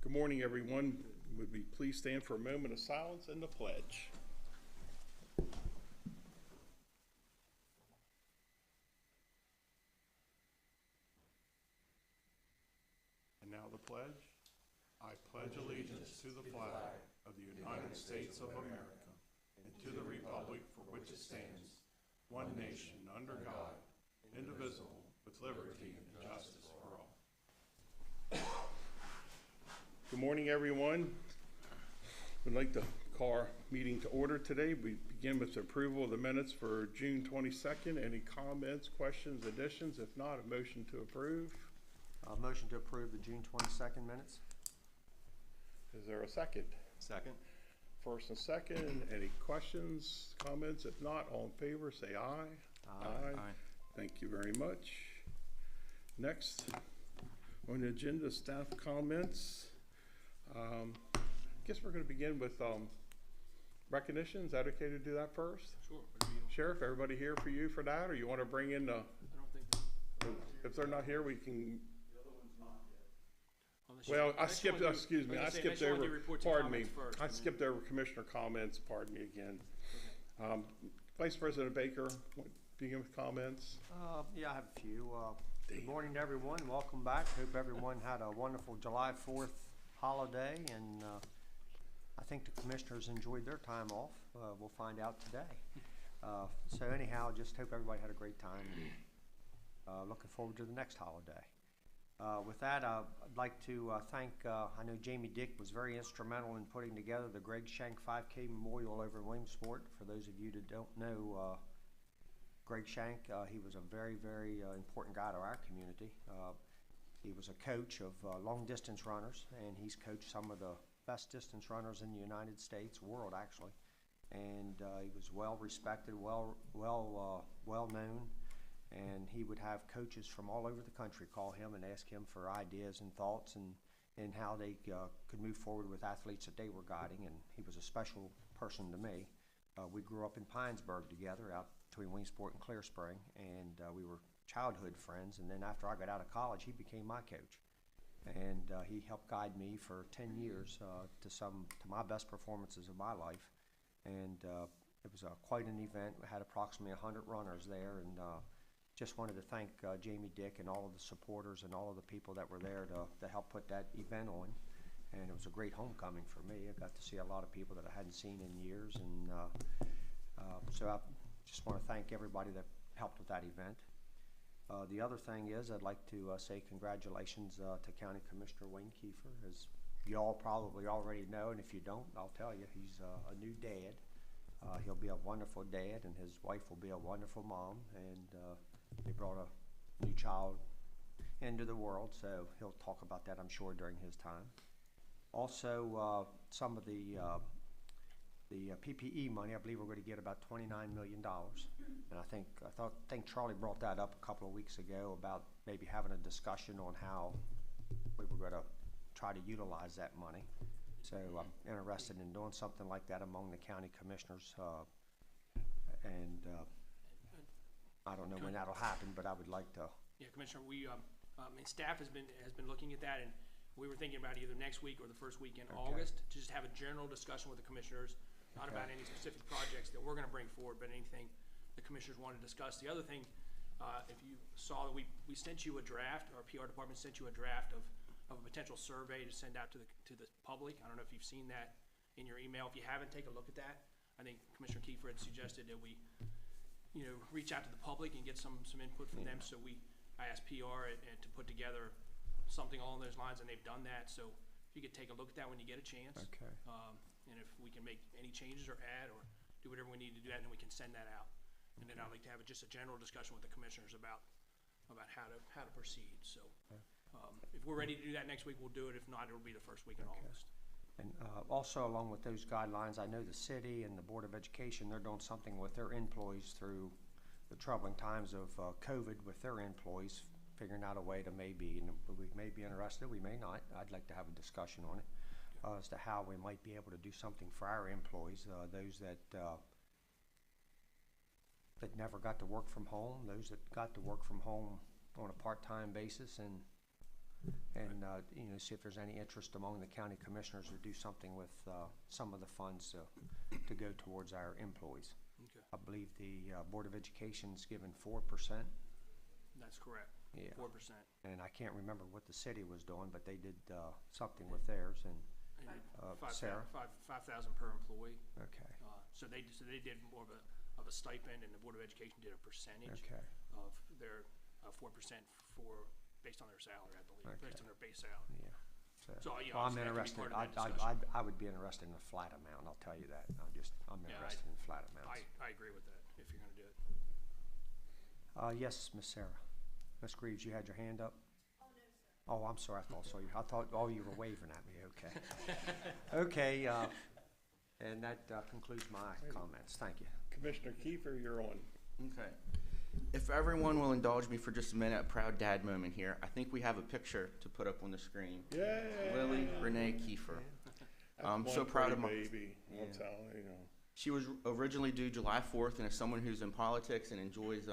Good morning, everyone. Would we please stand for a moment of silence and the pledge? And now the pledge. I pledge allegiance to the flag of the United States of America and to the republic for which it stands, one nation under God, indivisible, with liberty and justice for all. Good morning, everyone. We'd like to call our meeting to order today. We begin with the approval of the minutes for June 22nd. Any comments, questions, additions? If not, a motion to approve. Motion to approve the June 22nd minutes. Is there a second? Second. First and second. Any questions, comments? If not, all in favor, say aye. Aye. Thank you very much. Next on the agenda, staff comments. I guess we're going to begin with recognition. Is that okay to do that first? Sure. Sheriff, everybody here for you for that, or you want to bring in the? I don't think. If they're not here, we can. The other one's not yet. Well, I skipped. Excuse me. I skipped over. Pardon me. I skipped over commissioner comments. Pardon me again. Okay. Vice President Baker, begin with comments. Yeah, I have a few. Good morning to everyone. Welcome back. Hope everyone had a wonderful July 4th holiday, and I think the commissioners enjoyed their time off. We'll find out today. So anyhow, just hope everybody had a great time. Looking forward to the next holiday. With that, I'd like to thank, I know Jamie Dick was very instrumental in putting together the Greg Shank 5K Memorial over in Williamsport. For those of you that don't know Greg Shank, he was a very, very important guy to our community. He was a coach of long distance runners, and he's coached some of the best distance runners in the United States, world actually. And he was well respected, well known. And he would have coaches from all over the country call him and ask him for ideas and thoughts and how they could move forward with athletes that they were guiding. And he was a special person to me. We grew up in Pinesburg together out between Williamsport and Clear Spring, and we were childhood friends. And then after I got out of college, he became my coach. And he helped guide me for 10 years to my best performances of my life. And it was quite an event. We had approximately 100 runners there, and just wanted to thank Jamie Dick and all of the supporters and all of the people that were there to help put that event on. And it was a great homecoming for me. I got to see a lot of people that I hadn't seen in years. And so I just want to thank everybody that helped with that event. The other thing is I'd like to say congratulations to County Commissioner Wayne Kiefer. As you all probably already know, and if you don't, I'll tell you, he's a new dad. He'll be a wonderful dad, and his wife will be a wonderful mom. And they brought a new child into the world, so he'll talk about that, I'm sure, during his time. Also, some of the PPE money, I believe we're going to get about $29 million. And I think Charlie brought that up a couple of weeks ago about maybe having a discussion on how we were going to try to utilize that money. So I'm interested in doing something like that among the county commissioners. I don't know when that'll happen, but I would like to. Yeah, Commissioner, we staff has been looking at that, and we were thinking about either next week or the first week in August to just have a general discussion with the commissioners, not about any specific projects that we're going to bring forward, but anything the commissioners want to discuss. The other thing, if you saw that we sent you a draft, our PR department sent you a draft of a potential survey to send out to the public. I don't know if you've seen that in your email. If you haven't, take a look at that. I think Commissioner Kiefer had suggested that we reach out to the public and get some input from them. So I asked PR to put together something along those lines, and they've done that. So if you could take a look at that when you get a chance. Okay. And if we can make any changes or add or do whatever we need to do that, then we can send that out. And then I'd like to have just a general discussion with the commissioners about how to proceed. So if we're ready to do that next week, we'll do it. If not, it'll be the first week in August. And also along with those guidelines, I know the city and the Board of Education, they're doing something with their employees through the troubling times of COVID with their employees, figuring out a way to maybe, we may be interested, we may not. I'd like to have a discussion on it as to how we might be able to do something for our employees, those that never got to work from home, those that got to work from home on a part-time basis, and and, you know, see if there's any interest among the county commissioners to do something with, some of the funds to go towards our employees. Okay, I believe the, Board of Education's given 4%. that's correct. Yeah. 4%. And I can't remember what the city was doing, but they did, something with theirs, and, And Sarah? 5,000 per employee. okay, So they did more of a stipend, and the Board of Education did a percentage okay, of their 4% based on their salary, I believe, based on their base salary. yeah. So, you know, Well, I'm obviously that could be interested, part of that discussion. I would be interested in a flat amount, I'll tell you that. I'm Yeah, interested in flat amounts. I agree with that, if you're gonna do it. Yes, Miss Sarah. Miss Greaves, you had your hand up? Oh, no, sir. Oh, I'm sorry, I thought, oh, you were waving at me, okay. Okay, and that concludes my comments, thank you. Commissioner Kiefer, you're on. Okay. If everyone will indulge me for just a minute, a proud dad moment here. I think we have a picture to put up on the screen. Yay! Lily Renee Kiefer. I'm That's so one proud of pretty my. baby. I'll Yeah. tell you, you know. She was originally due July 4th, and as someone who's in politics and enjoys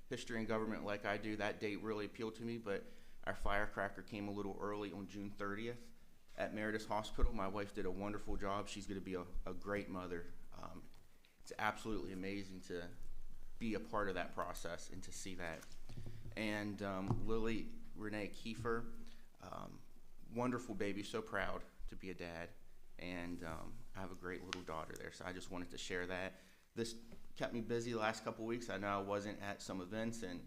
history and government like I do, that date really appealed to me. But our firecracker came a little early on June 30th at Meredith Hospital. My wife did a wonderful job. She's going to be a great mother. It's absolutely amazing to be a part of that process and to see that. And Lily Renee Kiefer, wonderful baby, so proud to be a dad. And I have a great little daughter there, so I just wanted to share that. This kept me busy the last couple weeks. I know I wasn't at some events and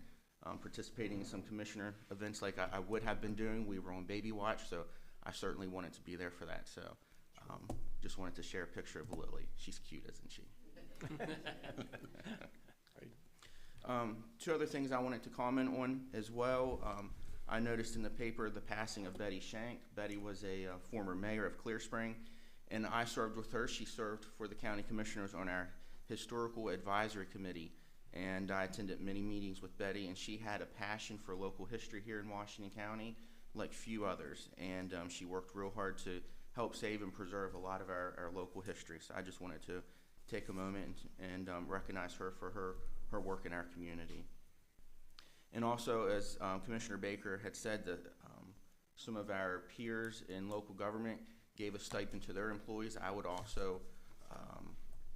participating in some commissioner events like I would have been doing. We were on baby watch, so I certainly wanted to be there for that. So just wanted to share a picture of Lily. She's cute, isn't she? Two other things I wanted to comment on as well. I noticed in the paper the passing of Betty Shank. Betty was a former mayor of Clear Spring, and I served with her. She served for the county commissioners on our historical advisory committee, and I attended many meetings with Betty, and she had a passion for local history here in Washington County like few others, and she worked real hard to help save and preserve a lot of our local history. So I just wanted to take a moment and recognize her for her work in our community. And also, as Commissioner Baker had said, that some of our peers in local government gave a stipend to their employees. I would also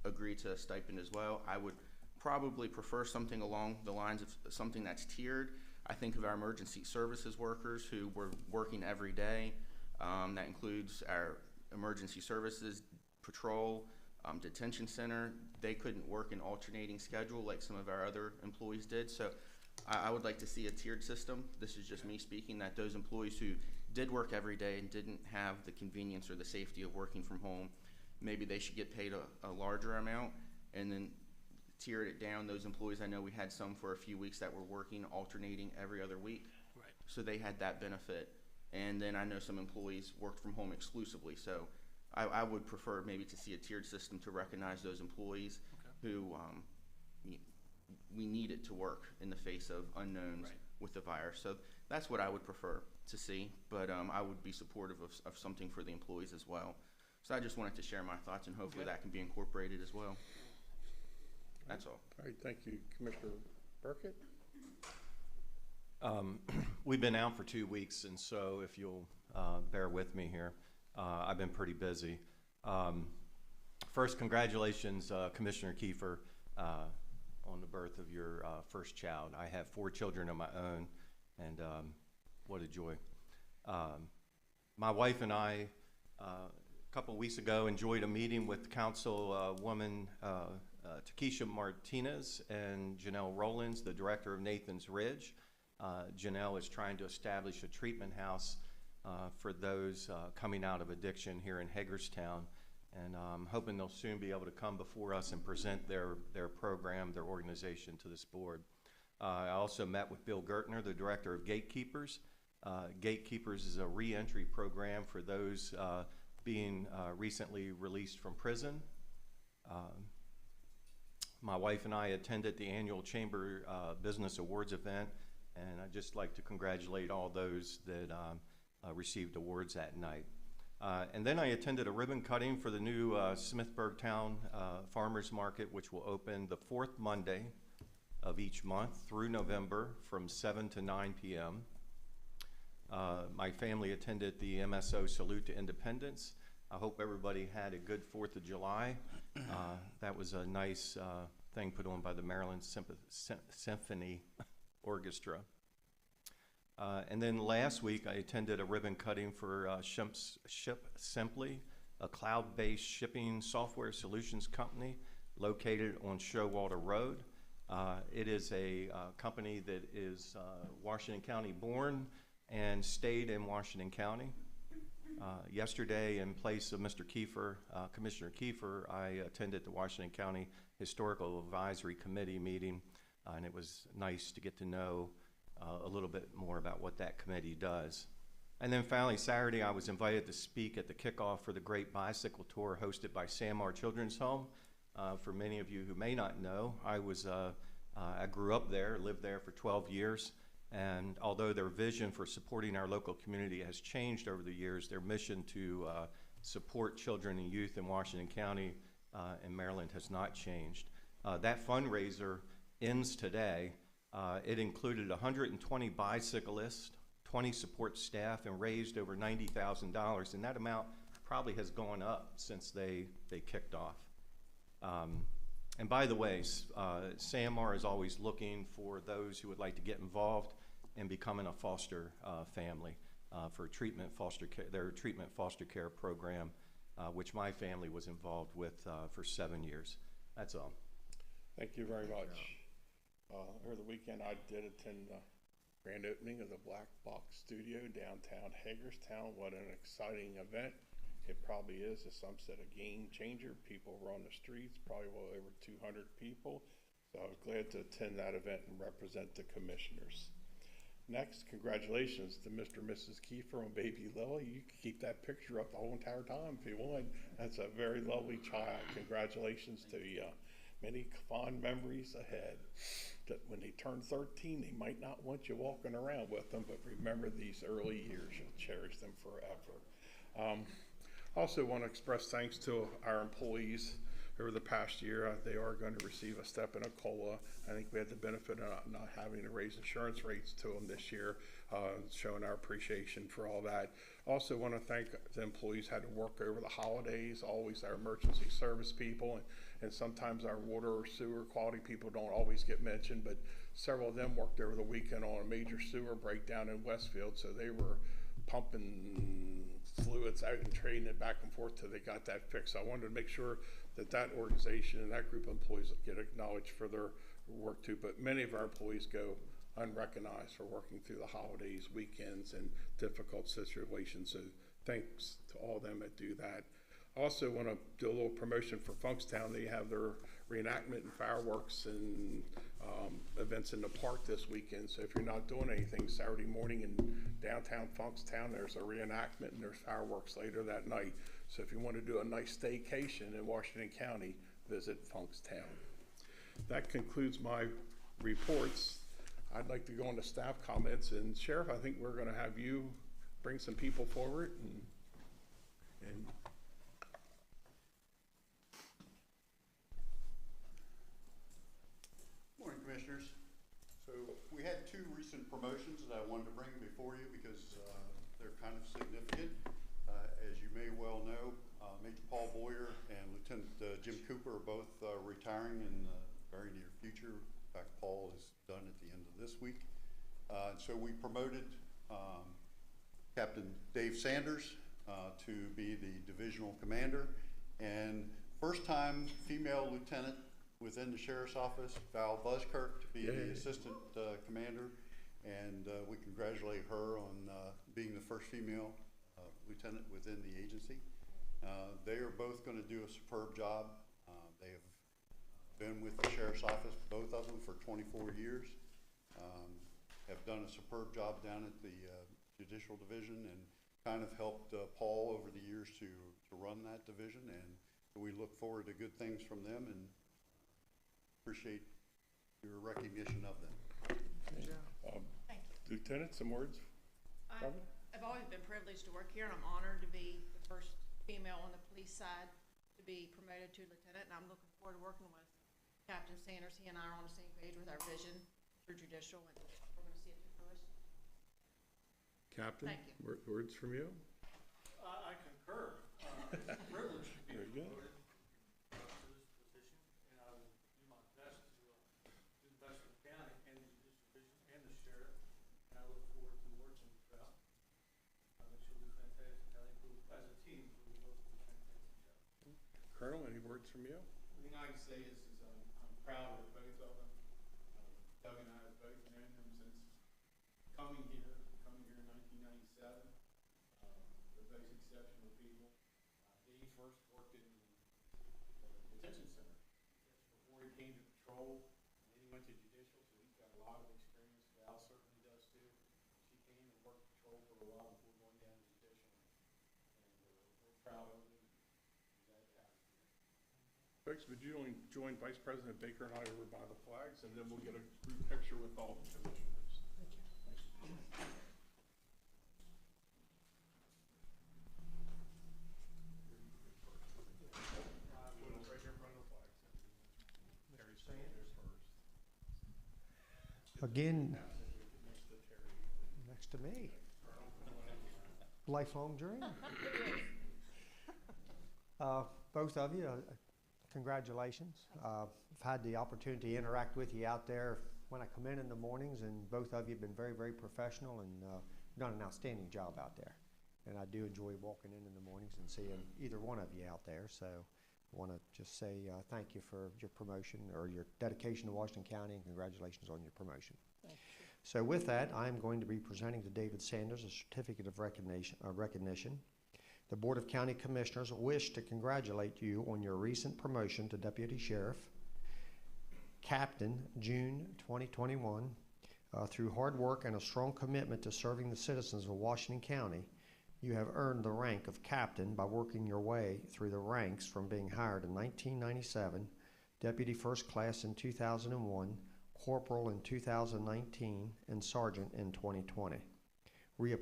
agree to a stipend as well. I would probably prefer something along the lines of something that's tiered. I think of our emergency services workers who were working every day. That includes our emergency services, patrol, detention center. They couldn't work an alternating schedule like some of our other employees did. So I would like to see a tiered system. This is just me speaking, that those employees who did work every day and didn't have the convenience or the safety of working from home, maybe they should get paid a larger amount, and then tiered it down. Those employees, I know we had some for a few weeks that were working alternating every other week. Right. So they had that benefit. And then I know some employees worked from home exclusively. So I would prefer maybe to see a tiered system to recognize those employees who we needed to work in the face of unknowns with the virus. So that's what I would prefer to see, but I would be supportive of something for the employees as well. So I just wanted to share my thoughts, and hopefully that can be incorporated as well. That's all. All right, thank you. Commissioner Burkett? We've been out for 2 weeks, and so if you'll bear with me here, I've been pretty busy. First, congratulations, Commissioner Kiefer, on the birth of your first child. I have 4 children of my own, and what a joy. My wife and I, a couple of weeks ago, enjoyed a meeting with Councilwoman Takesha Martinez and Janelle Rollins, the director of Nathan's Ridge. Janelle is trying to establish a treatment house for those coming out of addiction here in Hagerstown, and I'm hoping they'll soon be able to come before us and present their program, their organization to this board. I also met with Bill Gertner, the director of Gatekeepers. Gatekeepers is a re-entry program for those being recently released from prison. My wife and I attended the annual Chamber Business Awards event, and I'd just like to congratulate all those that received awards that night. And then I attended a ribbon cutting for the new Smithburg Town Farmers Market, which will open the 4th Monday of each month through November from 7 to 9 p.m. My family attended the MSO Salute to Independence. I hope everybody had a good 4th of July. That was a nice thing put on by the Maryland Symphony Orchestra. And then last week, I attended a ribbon cutting for Ship Simply, a cloud-based shipping software solutions company located on Showalter Road. It is a company that is Washington County born and stayed in Washington County. Yesterday, in place of Mr. Kiefer, Commissioner Kiefer, I attended the Washington County Historical Advisory Committee meeting, and it was nice to get to know a little bit more about what that committee does. And then finally, Saturday, I was invited to speak at the kickoff for the Great Bicycle Tour hosted by Samar Children's Home. For many of you who may not know, I grew up there, lived there for 12 years, and although their vision for supporting our local community has changed over the years, their mission to support children and youth in Washington County and Maryland has not changed. That fundraiser ends today. It included 120 bicyclists, 20 support staff, and raised over $90,000, and that amount probably has gone up since they kicked off. And by the way, SAMR is always looking for those who would like to get involved in becoming a foster family for their treatment foster care program, which my family was involved with for 7 years. That's all. Thank you very much. Over the weekend, I did attend the grand opening of the Black Box Studio downtown Hagerstown. What an exciting event. It probably is, as some said, a game changer. People were on the streets, probably well over 200 people. So I was glad to attend that event and represent the commissioners. Next, congratulations to Mr. and Mrs. Kiefer on baby Lily. You can keep that picture up the whole entire time if you want. That's a very lovely child. Congratulations to you. Many fond memories ahead. That when they turn 13, they might not want you walking around with them, but remember these early years. You'll cherish them forever. Also want to express thanks to our employees over the past year. They are going to receive a step in a COLA. I think we had the benefit of not having to raise insurance rates to them this year, showing our appreciation for all that. Also want to thank the employees who had to work over the holidays, always our emergency service people, and sometimes our water or sewer quality people don't always get mentioned, but several of them worked over the weekend on a major sewer breakdown in Westfield, so they were pumping fluids out and trading it back and forth till they got that fixed. So I wanted to make sure that that organization and that group of employees get acknowledged for their work too. But many of our employees go unrecognized for working through the holidays, weekends, and difficult situations. So thanks to all of them that do that. Also want to do a little promotion for Funkstown. They have their reenactment and fireworks and events in the park this weekend. So if you're not doing anything Saturday morning in downtown Funkstown, there's a reenactment and there's fireworks later that night. So if you want to do a nice staycation in Washington County, visit Funkstown. That concludes my reports. I'd like to go into staff comments, and Sheriff, I think we're going to have you bring some people forward and Morning, Commissioners. So we had two recent promotions that I wanted to bring before you because they're kind of significant. As you may well know, Major Paul Boyer and Lieutenant Jim Cooper are both retiring in the very near future. In fact, Paul is done at the end of this week. So we promoted Captain Dave Sanders to be the divisional commander, and first time female lieutenant within the Sheriff's Office, Val Buskirk, to be the assistant commander, and we congratulate her on being the first female lieutenant within the agency. They are both going to do a superb job. They have been with the Sheriff's Office, both of them, for 24 years. Have done a superb job down at the Judicial Division and kind of helped Paul over the years to run that division, and we look forward to good things from them and appreciate your recognition of them. Thank you. Lieutenant, some words? I've always been privileged to work here, and I'm honored to be the first female on the police side to be promoted to lieutenant, and I'm looking forward to working with Captain Sanders. He and I are on the same page with our vision through judicial, and we're going to see it through fruition. Captain? Thank you. Words from you? I concur. It's a privilege to be Very good. promoted to this position, and I will do my best to do the best for the county and the judicial division and the sheriff. And I look forward to working with Val. I think she'll do fantastic. I think as a team, we'll both do a fantastic job. Colonel, any words from you? The thing I can say is I'm proud of both of them. Doug and I have both known them since coming here in 1997. They're both exceptional people. Dave first worked in the detention center before he came to patrol, and then he went to judicial, so he's got a lot of experience. Val certainly does too. She came and worked patrol for a while before going down to judicial, and we're proud of them. Glad to have them here. Folks, would you join Vice President Baker and I over by the flags, and then we'll get a group picture with all the commissioners. Thank you. Again, next to me. Lifelong dream. Both of you, congratulations. I've had the opportunity to interact with you out there when I come in the mornings, and both of you have been very, very professional and done an outstanding job out there. And I do enjoy walking in the mornings and seeing either one of you out there. So I want to just say thank you for your promotion or your dedication to Washington County, and congratulations on your promotion. So with that, I'm going to be presenting to David Sanders a certificate of recognition. The Board of County Commissioners wish to congratulate you on your recent promotion to Deputy Sheriff, Captain, June 2021. Through hard work and a strong commitment to serving the citizens of Washington County, you have earned the rank of Captain by working your way through the ranks from being hired in 1997, Deputy First Class in 2001, Corporal in 2019, and Sergeant in 2020. We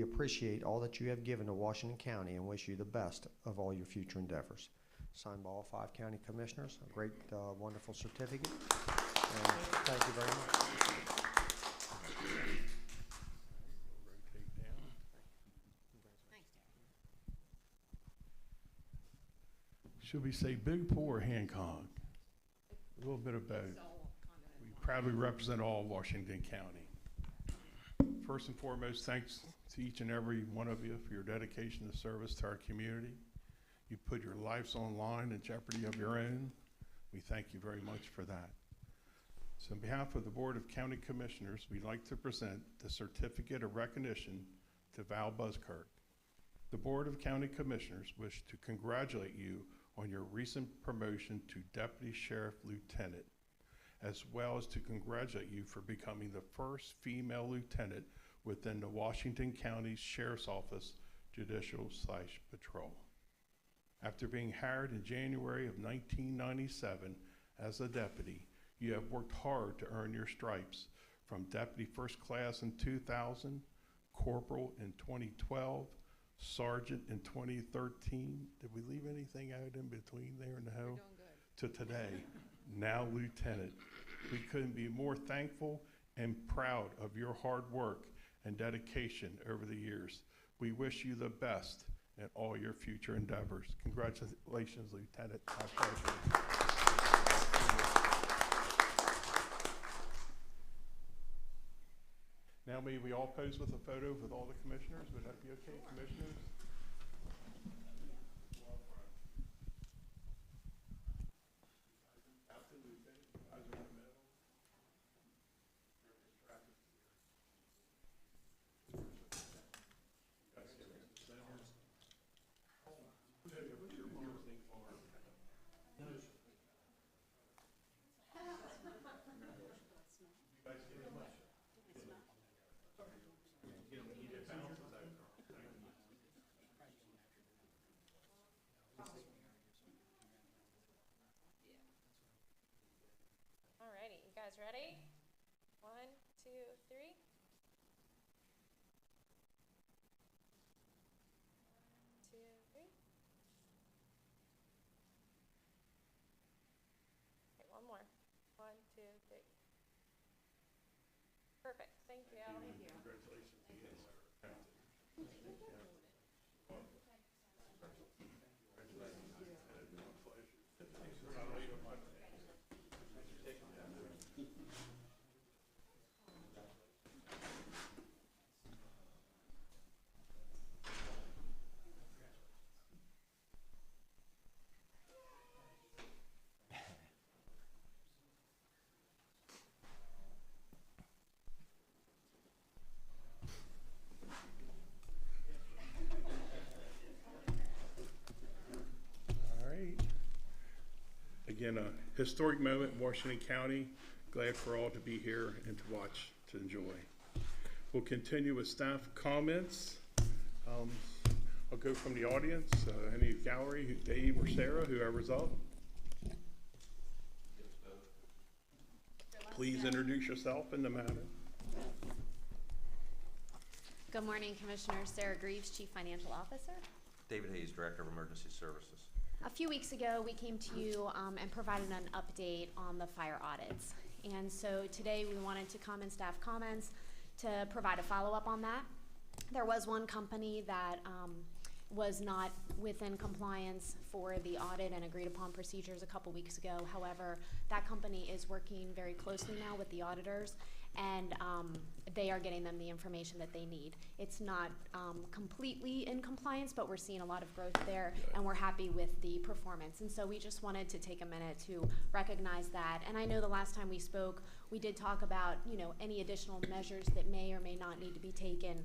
appreciate all that you have given to Washington County and wish you the best of all your future endeavors. Signed by all 5 county commissioners. A great, wonderful certificate. And thank you very much. Rotate down. Should we say Big Pool or Hancock? A little bit of both. We proudly represent all of Washington County. First and foremost, thanks to each and every one of you for your dedication to service to our community. You put your lives on line in jeopardy of your own. We thank you very much for that. So on behalf of the Board of County Commissioners, we'd like to present the Certificate of Recognition to Val Buskirk. The Board of County Commissioners wish to congratulate you on your recent promotion to Deputy Sheriff Lieutenant, as well as to congratulate you for becoming the first female lieutenant within the Washington County Sheriff's Office Judicial/Patrol. After being hired in January of 1997 as a deputy, you have worked hard to earn your stripes from Deputy First Class in 2000, Corporal in 2012, Sergeant in 2013. Did we leave anything out in between there? No. To today, now Lieutenant. We couldn't be more thankful and proud of your hard work and dedication over the years. We wish you the best in all your future endeavors. Congratulations, Lieutenant. My pleasure. Now may we all pose with a photo with all the commissioners? Would that be okay, commissioners? Captain, Lieutenant, you guys are in the middle. Again, a historic moment in Washington County. Glad for all to be here and to watch, to enjoy. We'll continue with staff comments. I'll go from the audience. Any gallery, Dave or Sarah, whoever's up. Please introduce yourself and the matter. Good morning, Commissioner. Sarah Greaves, Chief Financial Officer. David Hayes, Director of Emergency Services. A few weeks ago, we came to you and provided an update on the fire audits. And so today we wanted to come in staff comments to provide a follow-up on that. There was one company that was not within compliance for the audit and agreed upon procedures a couple weeks ago. However, that company is working very closely now with the auditors, and they are getting them the information that they need. It's not completely in compliance, but we're seeing a lot of growth there, and we're happy with the performance. And so we just wanted to take a minute to recognize that. And I know the last time we spoke, we did talk about, you know, any additional measures that may or may not need to be taken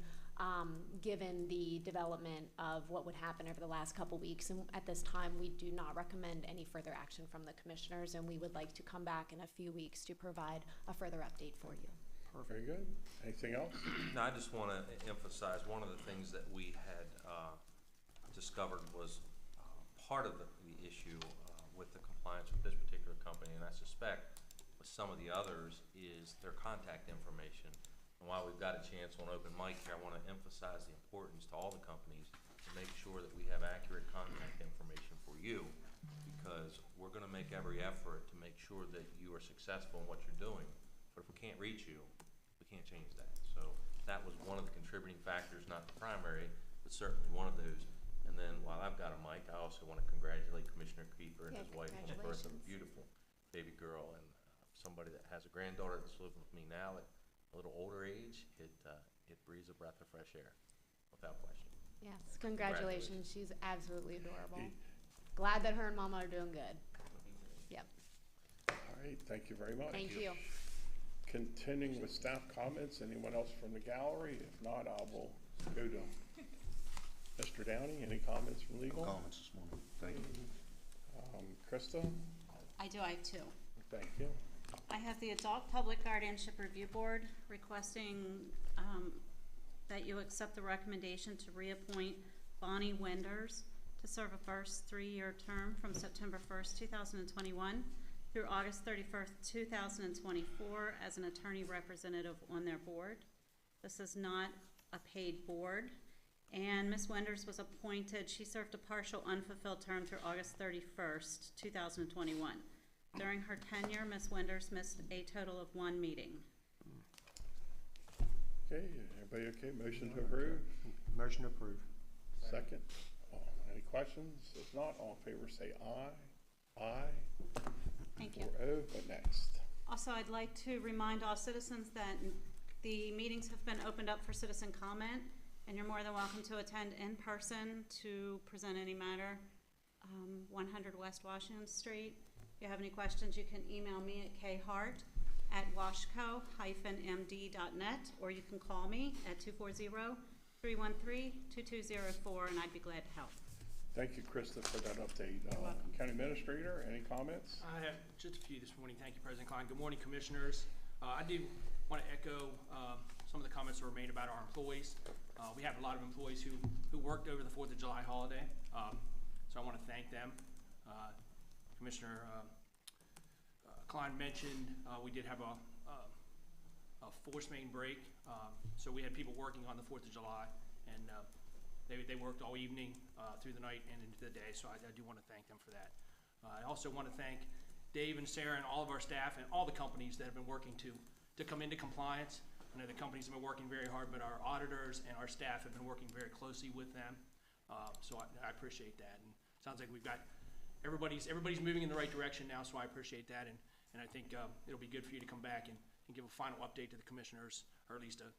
given the development of what would happen over the last couple weeks. And at this time, we do not recommend any further action from the commissioners, and we would like to come back in a few weeks to provide a further update for you. Very good. Anything else? Now, I just want to emphasize one of the things that we had discovered was part of the issue with the compliance with this particular company, and I suspect with some of the others, is their contact information. And while we've got a chance on open mic here, I want to emphasize the importance to all the companies to make sure that we have accurate contact information for you, because we're going to make every effort to make sure that you are successful in what you're doing. But if we can't reach you, we can't change that. So that was one of the contributing factors, not the primary, but certainly one of those. And then while I've got a mic, I also want to congratulate Commissioner Kiefer and his wife on the birth of a beautiful baby girl. And somebody that has a granddaughter that's living with me now at a little older age, it breathes a breath of fresh air, without question. Yes, congratulations. She's absolutely adorable. Glad that her and Mama are doing good. Yep. All right, thank you very much. Thank you. Continuing with staff comments, anyone else from the gallery? If not, I will go to Mr. Downey. Any comments from legal? Comments this morning. Thank you. Krista? I do, I have two. Thank you. I have the Adult Public Guardianship Review Board requesting that you accept the recommendation to reappoint Bonnie Wenders to serve a first 3-year term from September 1st, 2021 through August 31st, 2024 as an attorney representative on their board. This is not a paid board. And Ms. Wenders was appointed, she served a partial unfulfilled term through August 31st, 2021. During her tenure, Ms. Wenders missed a total of 1 meeting. Okay, everybody okay? Motion to approve? Motion approved. Second. Any questions? If not, all in favor say aye. Aye. Thank you. 4-0. What next? Also, I'd like to remind all citizens that the meetings have been opened up for citizen comment, and you're more than welcome to attend in person to present any matter. 100 West Washington Street. If you have any questions, you can email me at khart@washco-md.net, or you can call me at 240-313-2204, and I'd be glad to help. Thank you, Krista, for that update. You're welcome. County Administrator, any comments? I have just a few this morning. Thank you, President Klein. Good morning, Commissioners. I do want to echo some of the comments that were made about our employees. We have a lot of employees who worked over the 4th of July holiday, so I want to thank them. Commissioner Klein mentioned we did have a force main break, so we had people working on the 4th of July, and they worked all evening through the night and into the day, so I do want to thank them for that. I also want to thank Dave and Sarah and all of our staff and all the companies that have been working to come into compliance. I know the companies have been working very hard, but our auditors and our staff have been working very closely with them. So I appreciate that. And it sounds like we've got, everybody's moving in the right direction now, so I appreciate that. And I think it'll be good for you to come back and give a final update to the commissioners, or at least a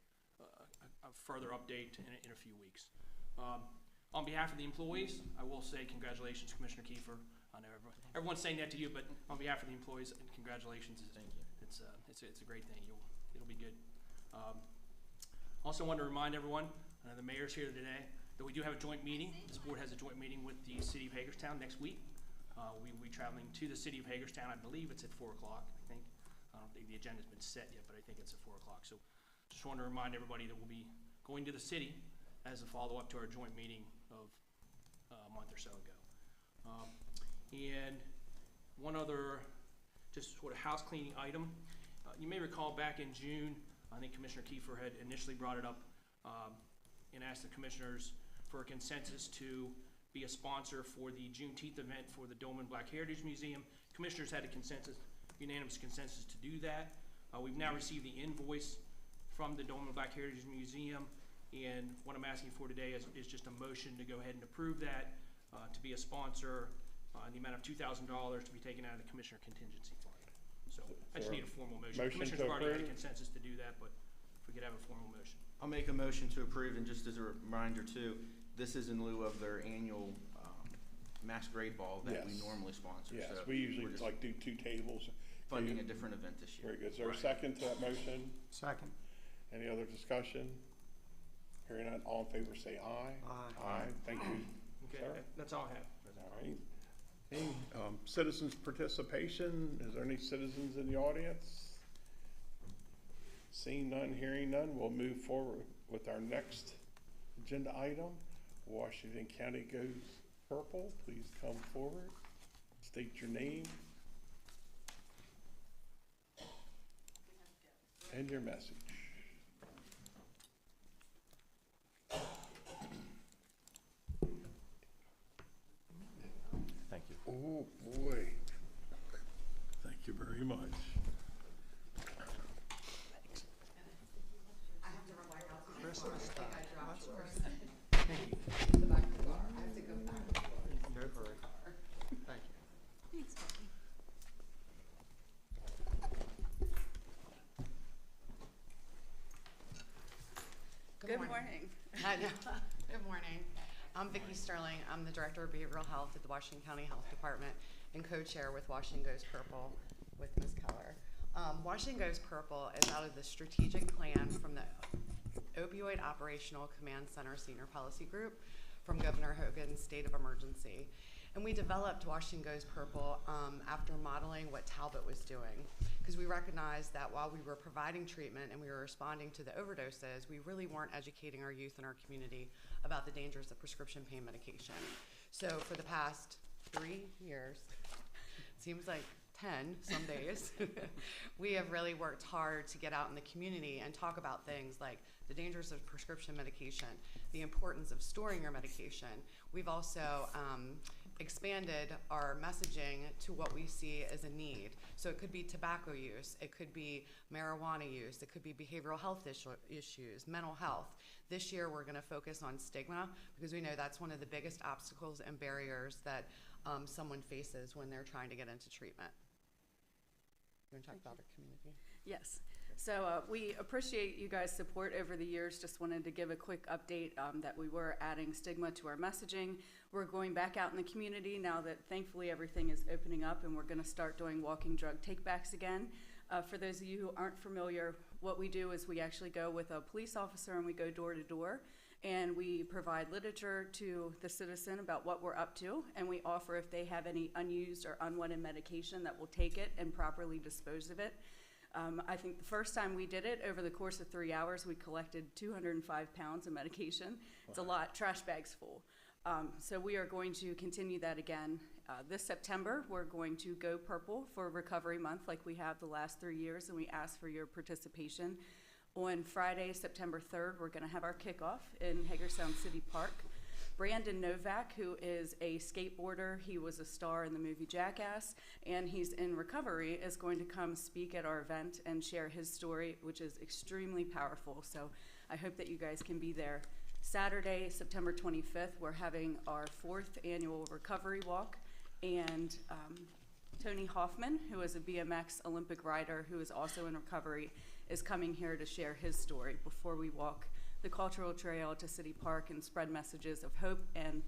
further update in a few weeks. On behalf of the employees, I will say congratulations, Commissioner Kiefer. I know everyone's saying that to you, but on behalf of the employees, congratulations. Thank you. It's a great thing. It'll be good. Also want to remind everyone, the mayor's here today, that we do have a joint meeting. This board has a joint meeting with the city of Hagerstown next week. We'll be traveling to the city of Hagerstown. I believe it's at 4 o'clock, I think. I don't think the agenda's been set yet, but I think it's at 4 o'clock. So just want to remind everybody that we'll be going to the city as a follow-up to our joint meeting of a month or so ago. And one other just sort of house cleaning item. You may recall back in June, I think Commissioner Kiefer had initially brought it up and asked the commissioners for a consensus to be a sponsor for the Juneteenth event for the Dolman Black Heritage Museum. Commissioners had a unanimous consensus to do that. We've now received the invoice from the Dolman Black Heritage Museum, and what I'm asking for today is just a motion to go ahead and approve that, to be a sponsor in the amount of $2,000 to be taken out of the Commissioner Contingency Fund. So I just need a formal motion. Commissioners have already had a consensus to do that, but if we could have a formal motion. I'll make a motion to approve, and just as a reminder too, this is in lieu of their annual masquerade ball that we normally sponsor. Yes, so we usually we're just like do 2 tables. funding a different event this year. Very good. Is there a second to that motion? Second. Any other discussion? Hearing none, all in favor say aye. Aye. Aye. Thank you, Okay, sir. that's all I have. All right. Okay, citizens' participation. Is there any citizens in the audience? Seeing none, hearing none, we'll move forward with our next agenda item. Washington County Goes Purple. Please come forward. State your name and your message. Thank you. Oh, boy. Thank you very much. Christmas time. No hurry. Thank you. Thanks, Becky. Good morning. I know. Good morning. I'm Vicki Sterling. I'm the Director of Behavioral Health at the Washington County Health Department and co-chair with Washington Goes Purple with Ms. Keller. Washington Goes Purple is out of the strategic plan from the Opioid Operational Command Center Senior Policy Group from Governor Hogan's state of emergency. And we developed Washington Goes Purple after modeling what Talbot was doing, because we recognized that while we were providing treatment and we were responding to the overdoses, we really weren't educating our youth and our community about the dangers of prescription pain medication. So for the past 3 years, seems like 10 some days, we have really worked hard to get out in the community and talk about things like the dangers of prescription medication, the importance of storing your medication. We've also expanded our messaging to what we see as a need. So it could be tobacco use, it could be marijuana use, it could be behavioral health issues, mental health. This year we're gonna focus on stigma because we know that's one of the biggest obstacles and barriers that someone faces when they're trying to get into treatment. You wanna talk about our community? Yes. So we appreciate you guys' support over the years. Just wanted to give a quick update that we were adding stigma to our messaging. We're going back out in the community now that thankfully everything is opening up, and we're going to start doing walking drug takebacks again. For those of you who aren't familiar, what we do is we actually go with a police officer and we go door to door, and we provide literature to the citizen about what we're up to, and we offer if they have any unused or unwanted medication that will take it and properly dispose of it. I think the first time we did it, over the course of 3 hours, we collected 205 pounds of medication. It's a lot, trash bags full. So we are going to continue that again. This September, we're going to go purple for Recovery Month like we have the last 3 years, and we ask for your participation. On Friday, September 3rd, we're gonna have our kickoff in Hagerstown City Park. Brandon Novak, who is a skateboarder. He was a star in the movie Jackass, and he's in recovery, is going to come speak at our event and share his story, which is extremely powerful. So I hope that you guys can be there. Saturday, September 25th, we're having our 4th annual recovery walk, and Tony Hoffman, who is a BMX Olympic rider who is also in recovery, is coming here to share his story before we walk the cultural trail to City Park and spread messages of hope and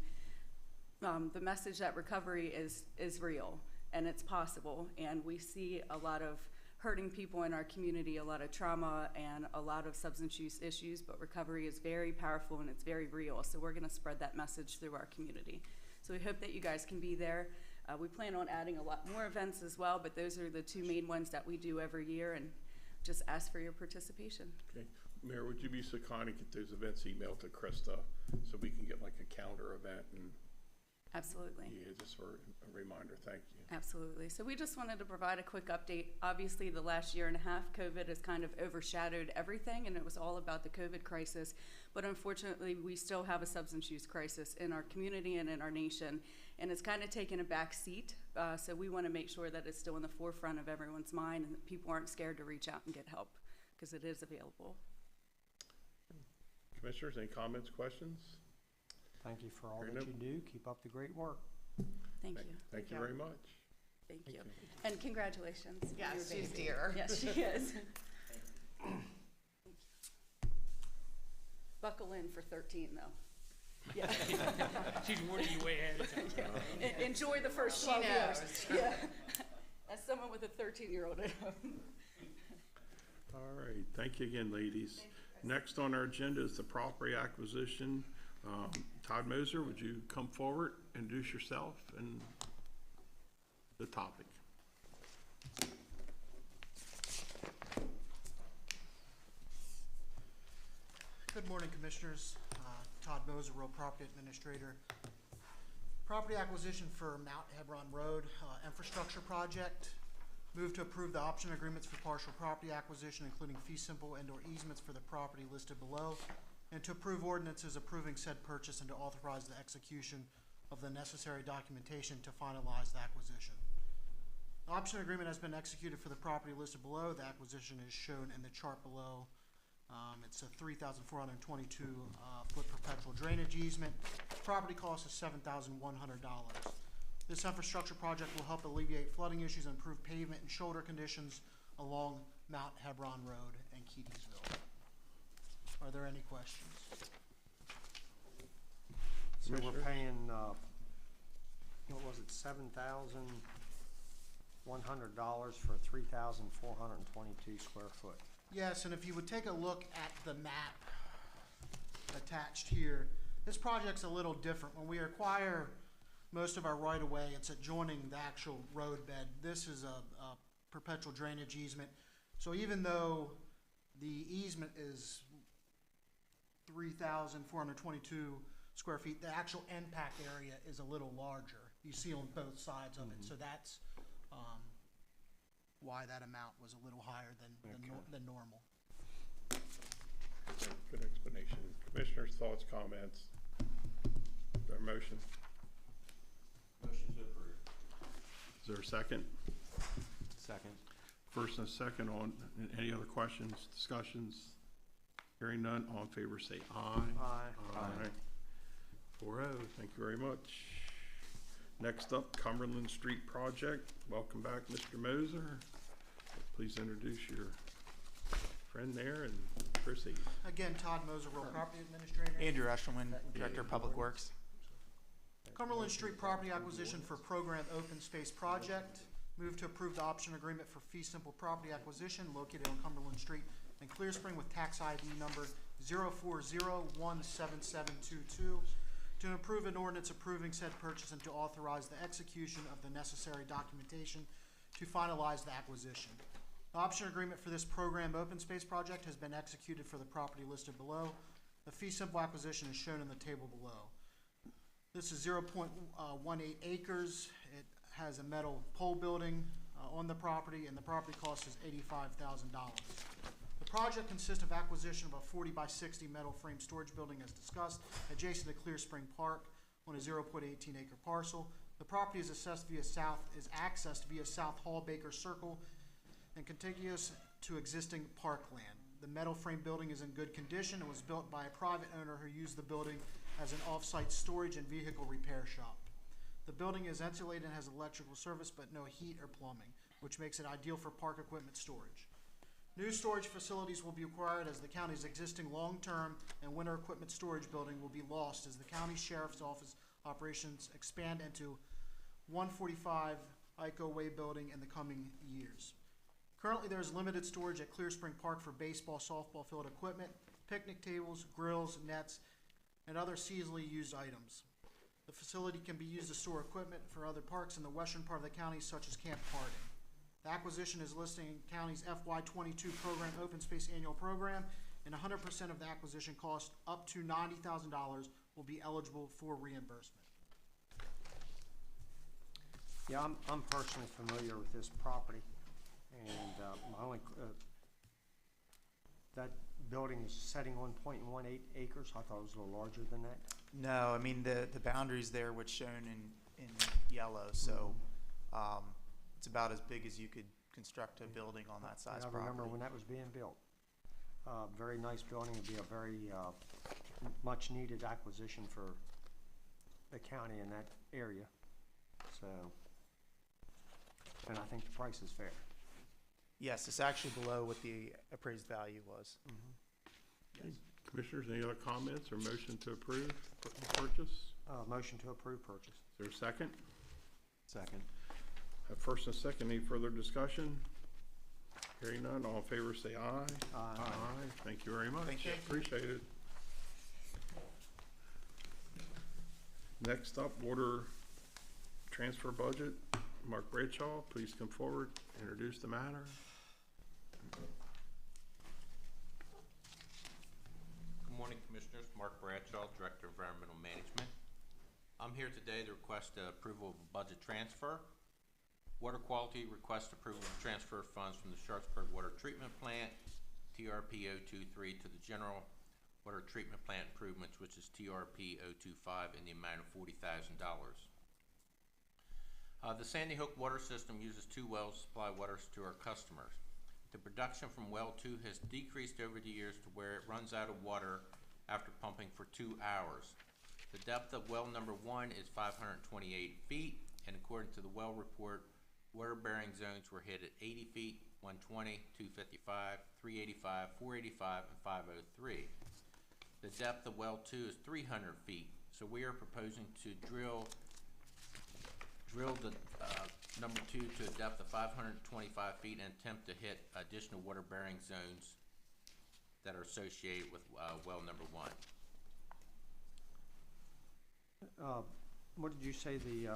the message that recovery is real and it's possible. And we see a lot of hurting people in our community, a lot of trauma and a lot of substance use issues, but recovery is very powerful and it's very real. So we're gonna spread that message through our community. So we hope that you guys can be there. We plan on adding a lot more events as well, but those are the 2 main ones that we do every year, and just ask for your participation. Okay. Mayor, would you be so kind to get those events emailed to Krista so we can get like a calendar event and Absolutely. yeah, just for a reminder. Thank you. Absolutely. So we just wanted to provide a quick update. Obviously, the last year and a half, COVID has kind of overshadowed everything, and it was all about the COVID crisis. But unfortunately, we still have a substance use crisis in our community and in our nation, and it's kind of taken a back seat. So we want to make sure that it's still in the forefront of everyone's mind and that people aren't scared to reach out and get help, because it is available. Commissioners, any comments, questions? Thank you for all that you do. Keep up the great work. Thank you. Thank you very much. Thank you. And congratulations. on your Yes, she's baby. dear. Yes, she is. Buckle in for 13, though. Yeah. She's warning you way ahead of time. Yeah. Enjoy the first She 12 knows. years. Yeah. As someone with a 13-year-old at home. All right. Thank you again, ladies. Next on our agenda is the property acquisition. Todd Moser, would you come forward, introduce yourself and the topic? Good morning, Commissioners. Todd Moser, Real Property Administrator. Property acquisition for Mount Hebron Road infrastructure project. Move to approve the option agreements for partial property acquisition, including fee simple and/or easements for the property listed below, and to approve ordinances approving said purchase and to authorize the execution of the necessary documentation to finalize the acquisition. The option agreement has been executed for the property listed below. The acquisition is shown in the chart below. It's a 3,422 foot perpetual drainage easement. Property cost is $7,100. This infrastructure project will help alleviate flooding issues and improve pavement and shoulder conditions along Mount Hebron Road in Keedysville. Are there any questions? So we're paying, what was it, $7,100 for 3,422 square foot. Yes, and if you would take a look at the map attached here, this project's a little different. When we acquire most of our right-of-way, it's adjoining the actual road bed. This is a perpetual drainage easement. So even though the easement is 3,422 square feet, the actual impact area is a little larger. You see on both sides of it. So that's why that amount was a little higher than normal. Good explanation. Commissioners, thoughts, comments? Is there a motion? Motion to approve. Is there a second? Second. First and a second on, any other questions, discussions? Hearing none, all in favor say aye. Aye. Aye. 4-0, thank you very much. Next up, Cumberland Street Project. Welcome back, Mr. Moser. Please introduce your friend there and proceed. Again, Todd Moser, Real Property Administrator. Andrew Eshelman, Director of Public Works. Cumberland Street property acquisition for program open space project. Move to approve the option agreement for fee simple property acquisition located on Cumberland Street in Clear Spring with tax ID number 040-17722. To approve an ordinance approving said purchase and to authorize the execution of the necessary documentation to finalize the acquisition. The option agreement for this program open space project has been executed for the property listed below. The fee simple acquisition is shown in the table below. This is 0.18 acres. It has a metal pole building on the property, and the property cost is $85,000. The project consists of acquisition of a 40 by 60 metal frame storage building as discussed, adjacent to Clear Spring Park on a 0.18 acre parcel. The property is accessed via South Hall Baker Circle and contiguous to existing parkland. The metal frame building is in good condition and was built by a private owner who used the building as an off-site storage and vehicle repair shop. The building is insulated and has electrical service but no heat or plumbing, which makes it ideal for park equipment storage. New storage facilities will be acquired as the county's existing long-term and winter equipment storage building will be lost as the county sheriff's office operations expand into 145 ICO Way building in the coming years. Currently, there is limited storage at Clear Spring Park for baseball, softball field equipment, picnic tables, grills, nets, and other seasonally used items. The facility can be used to store equipment for other parks in the western part of the county, such as Camp Harding. The acquisition is listed in county's FY22 program open space annual program, and 100% of the acquisition cost up to $90,000 will be eligible for reimbursement. Yeah, I'm personally familiar with this property, and that building is setting 1.18 acres. I thought it was a little larger than that. No, I mean, the boundaries there, what's shown in yellow, so it's about as big as you could construct a building on that size property. I remember when that was being built. Very nice building. It'd be a very much needed acquisition for the county in that area. So, and I think the price is fair. Yes, it's actually below what the appraised value was. Okay. Commissioners, any other comments or motion to approve the purchase? Motion to approve purchase. Is there a second? Second. Have first and second, any further discussion? Hearing none, all in favor say aye. Aye. Aye. Thank you very much. Thank you. Appreciate it. Next up, water transfer budget. Mark Bradshaw, please come forward, introduce the matter. Good morning, Commissioners. Mark Bradshaw, Director of Environmental Management. I'm here today to request approval of a budget transfer. Water Quality requests approval to transfer funds from the Sharpsburg Water Treatment Plant, TRP 023, to the General Water Treatment Plant Improvements, which is TRP 025, in the amount of $40,000. The Sandy Hook water system uses 2 wells to supply water to our customers. The production from well 2 has decreased over the years to where it runs out of water after pumping for 2 hours. The depth of well number 1 is 528 feet, and according to the well report, water-bearing zones were hit at 80 feet, 120, 255, 385, 485, and 503. The depth of well 2 is 300 feet, so we are proposing to drill the number 2 to a depth of 525 feet and attempt to hit additional water-bearing zones that are associated with well number 1. What did you say the,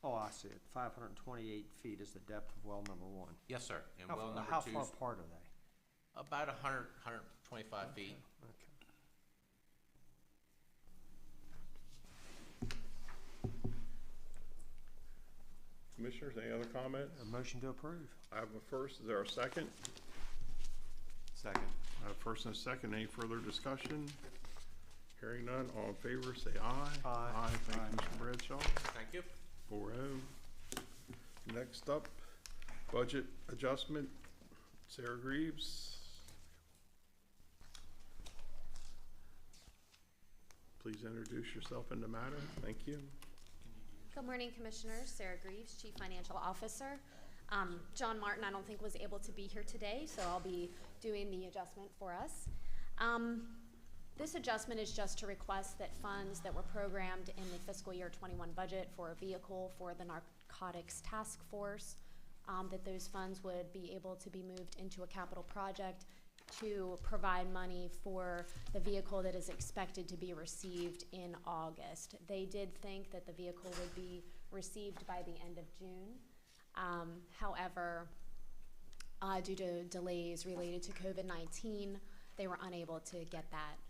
oh, I see it, 528 feet is the depth of well number 1. Yes, sir. And well number 2 How far apart are they? about 125 feet. Okay. Commissioners, any other comments? A motion to approve. I have a first, is there a second? Second. I have first and a second, any further discussion? Hearing none, all in favor say aye. Aye. Aye, thank you, Mr. Bradshaw. Thank you. 4-0. Next up, budget adjustment, Sarah Greaves. Please introduce yourself in the matter, thank you. Good morning, Commissioners. Sarah Greaves, Chief Financial Officer. John Martin, I don't think, was able to be here today, so I'll be doing the adjustment for us. This adjustment is just to request that funds that were programmed in the fiscal year 21 budget for a vehicle for the Narcotics Task Force, that those funds would be able to be moved into a capital project to provide money for the vehicle that is expected to be received in August. They did think that the vehicle would be received by the end of June. However, due to delays related to COVID-19, they were unable to get that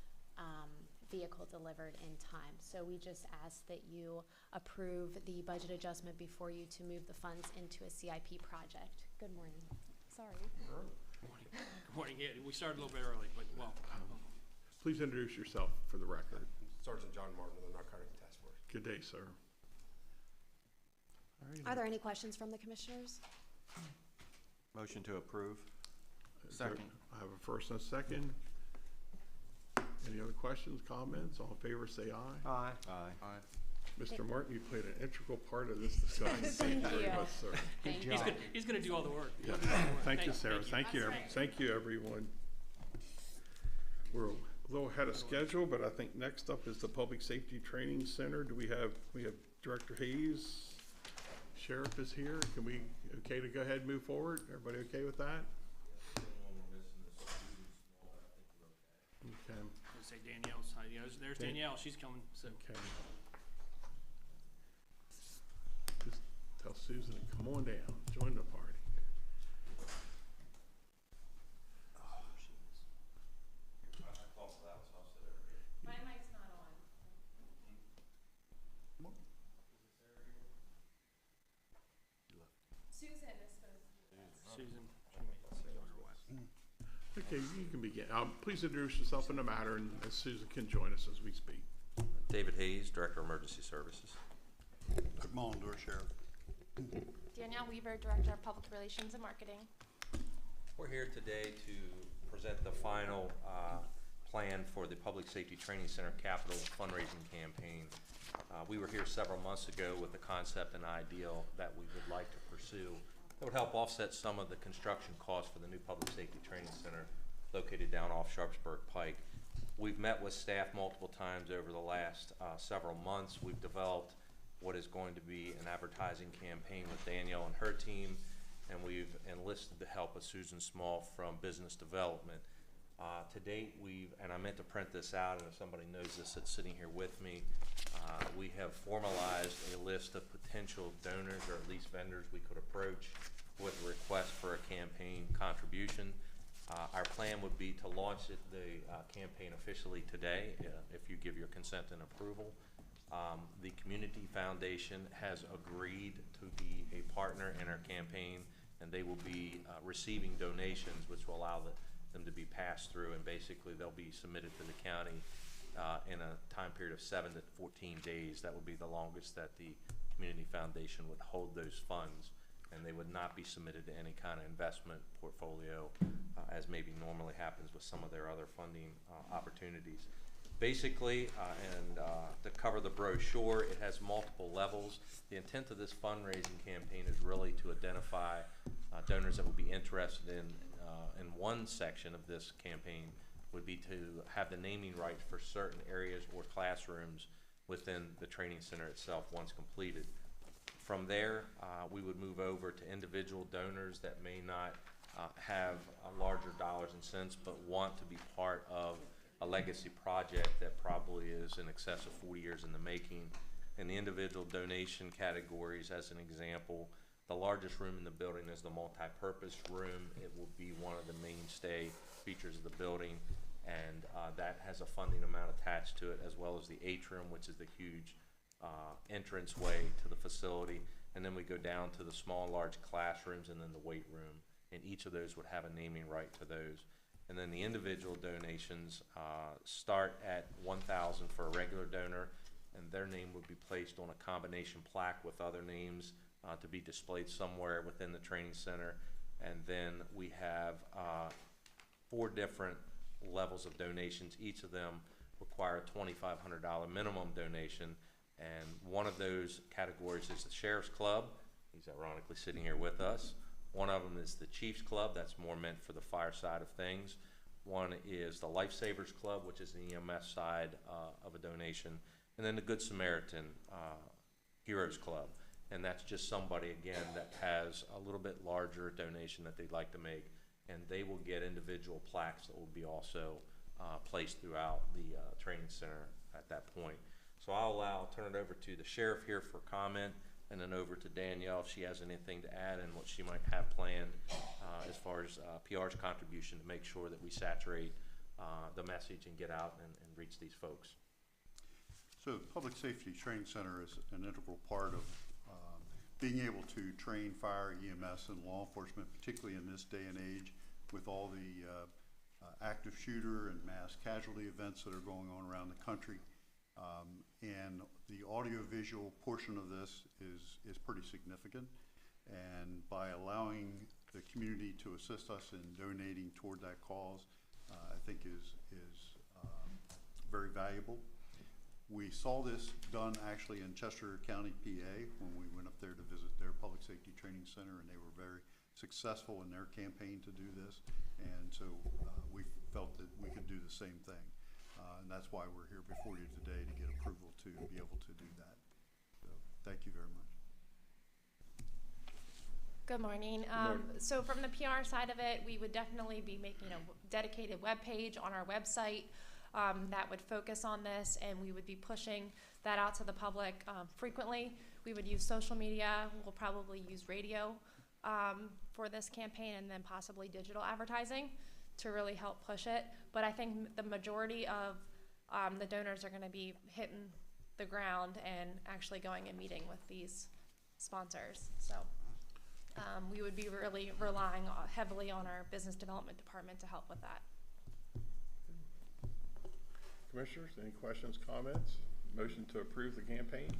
vehicle delivered in time. So we just ask that you approve the budget adjustment before you to move the funds into a CIP project. Good morning. Sorry. Good morning. Yeah, we started a little bit early, but well. Please introduce yourself for the record. Sergeant John Martin of the Narcotic Task Force. Good day, sir. All right. Are there any questions from the commissioners? Motion to approve. Second. I have a first and a second. Any other questions, comments? All in favor, say aye. Aye. Aye. Aye. Mr. Martin, you played an integral part of this discussion. Thank you very much, sir. Thank you. He's gonna do all the work. Yeah. Thank you, Sarah. Thank you, thank you, everyone. We're a little ahead of schedule, but I think next up is the Public Safety Training Center. We have Director Hayes. Sheriff is here. Can we, okay to go ahead and move forward? Everybody okay with that? Okay. Let's say Danielle's, there's Danielle, she's coming, so. Okay. Just tell Susan to come on down, join the party. My mic's not on. Susan is supposed to be. Susan. Okay, you can begin. Please introduce yourself in the matter, and Susan can join us as we speak. David Hayes, Director of Emergency Services. Good morning, Sheriff. Danielle Weaver, Director of Public Relations and Marketing. We're here today to present the final plan for the Public Safety Training Center capital fundraising campaign. We were here several months ago with the concept and ideal that we would like to pursue that would help offset some of the construction costs for the new Public Safety Training Center located down off Sharpsburg Pike. We've met with staff multiple times over the last several months. We've developed what is going to be an advertising campaign with Danielle and her team, and we've enlisted the help of Susan Small from Business Development. To date, and I meant to print this out, and if somebody knows this that's sitting here with me, we have formalized a list of potential donors, or at least vendors we could approach with a request for a campaign contribution. Our plan would be to launch the campaign officially today, if you give your consent and approval. The Community Foundation has agreed to be a partner in our campaign, and they will be receiving donations, which will allow them to be passed through, and basically they'll be submitted to the county in a time period of 7 to 14 days. That would be the longest that the Community Foundation would hold those funds, and they would not be submitted to any kind of investment portfolio as maybe normally happens with some of their other funding opportunities. Basically, to cover the brochure, it has multiple levels. The intent of this fundraising campaign is really to identify donors that would be interested in one section of this campaign would be to have the naming rights for certain areas or classrooms within the training center itself once completed. From there, we would move over to individual donors that may not have larger dollars and cents but want to be part of a legacy project that probably is in excess of 40 years in the making. In the individual donation categories, as an example, the largest room in the building is the multi-purpose room. It will be one of the mainstay features of the building, and that has a funding amount attached to it, as well as the atrium, which is the huge entranceway to the facility. And then we go down to the small and large classrooms, and then the weight room, and each of those would have a naming right to those. And then the individual donations start at $1,000 for a regular donor, and their name would be placed on a combination plaque with other names to be displayed somewhere within the training center. And then we have 4 different levels of donations. Each of them require a $2,500 minimum donation, and one of those categories is the Sheriff's Club. He's ironically sitting here with us. One of them is the Chiefs Club. That's more meant for the fire side of things. One is the Lifesavers Club, which is the EMS side of a donation. And then the Good Samaritan Heroes Club. And that's just somebody, again, that has a little bit larger donation that they'd like to make. And they will get individual plaques that will be also placed throughout the training center at that point. So I'll turn it over to the sheriff here for comment, and then over to Danielle if she has anything to add and what she might have planned as far as PR's contribution to make sure that we saturate the message and get out and reach these folks. So the Public Safety Training Center is an integral part of being able to train fire, EMS, and law enforcement, particularly in this day and age with all the active shooter and mass casualty events that are going on around the country. And the audio-visual portion of this is pretty significant. And by allowing the community to assist us in donating toward that cause, I think is very valuable. We saw this done actually in Chester County, PA, when we went up there to visit their public safety training center, and they were very successful in their campaign to do this. And so we felt that we could do the same thing. And that's why we're here before you today, to get approval to be able to do that. So thank you very much. Good morning. So from the PR side of it, we would definitely be making a dedicated web page on our website that would focus on this, and we would be pushing that out to the public frequently. We would use social media. We'll probably use radio for this campaign, and then possibly digital advertising to really help push it. But I think the majority of the donors are going to be hitting the ground and actually going and meeting with these sponsors. So we would be really relying heavily on our business development department to help with that. Commissioners, any questions, comments? Motion to approve the campaign?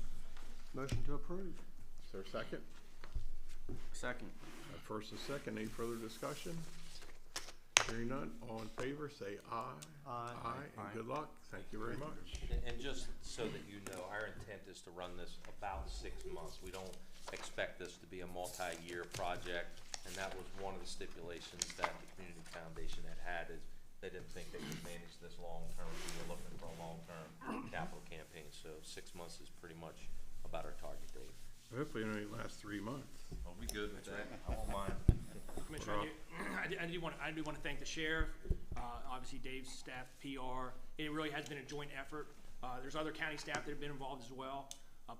Motion to approve. Is there a second? Second. First and second, any further discussion? Hearing none, all in favor, say aye. Aye. And good luck. Thank you very much. And just so that you know, our intent is to run this about 6 months. We don't expect this to be a multi-year project, and that was one of the stipulations that the Community Foundation had is they didn't think they could manage this long-term. We were looking for a long-term capital campaign, so 6 months is pretty much about our target date. Hopefully it only lasts 3 months. I'll be good with that. I won't mind. Commissioner, I do want to thank the sheriff, obviously Dave's staff, PR. It really has been a joint effort. There's other county staff that have been involved as well,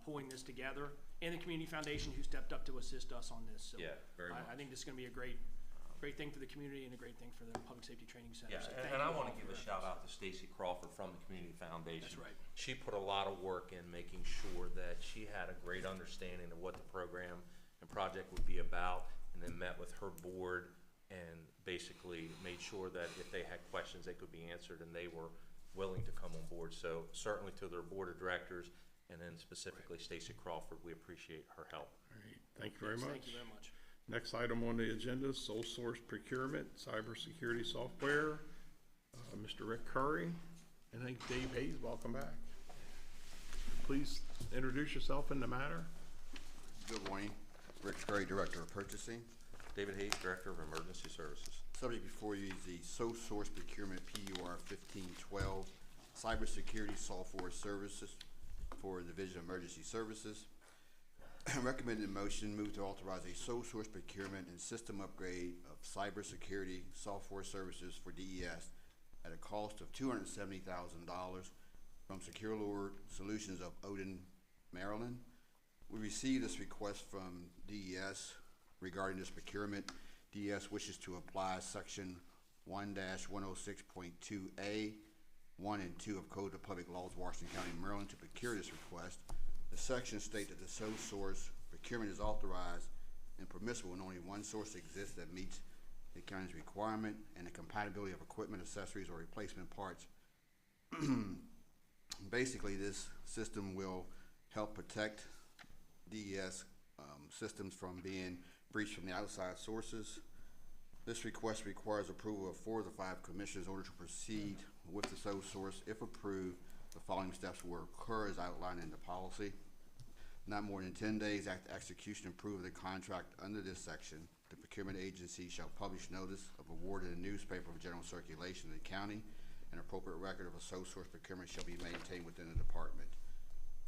pulling this together, and the Community Foundation who stepped up to assist us on this. So Yeah, very much. I think this is going to be a great thing for the community and a great thing for the Public Safety Training Center. Yeah, So and I want to give a shout out to Stacy Crawford from the Community Foundation. That's right. She put a lot of work in making sure that she had a great understanding of what the program and project would be about, and then met with her board and basically made sure that if they had questions, they could be answered, and they were willing to come on board. So certainly to their board of directors, and then specifically Stacy Crawford, we appreciate her help. All right, thank you very much. Thank you very much. Next item on the agenda, sole source procurement, cybersecurity software. Mr. Rick Curry, and I think Dave Hayes, welcome back. Please introduce yourself in the matter. Good morning. Rick Curry, Director of Purchasing. David Hayes, Director of Emergency Services. Subject before you is the sole source procurement PUR 1512 cybersecurity software services for the Division of Emergency Services. Recommended motion, move to authorize a sole source procurement and system upgrade of cybersecurity software services for DES at a cost of $270,000 from Secure Lord Solutions of Odin, Maryland. We received this request from DES regarding this procurement. DES wishes to apply section 1-106.2A, 1 and 2 of Code of Public Laws, Washington County, Maryland, to procure this request. The section states that the sole source procurement is authorized and permissible when only one source exists that meets the county's requirement and the compatibility of equipment, accessories, or replacement parts. Basically, this system will help protect DES systems from being breached from the outside sources. This request requires approval of 4 of the 5 commissioners in order to proceed with the sole source. If approved, the following steps will occur as outlined in the policy. Not more than 10 days after execution and approval of the contract under this section, the procurement agency shall publish notice of award in the newspaper of general circulation in the county. An appropriate record of a sole source procurement shall be maintained within the department.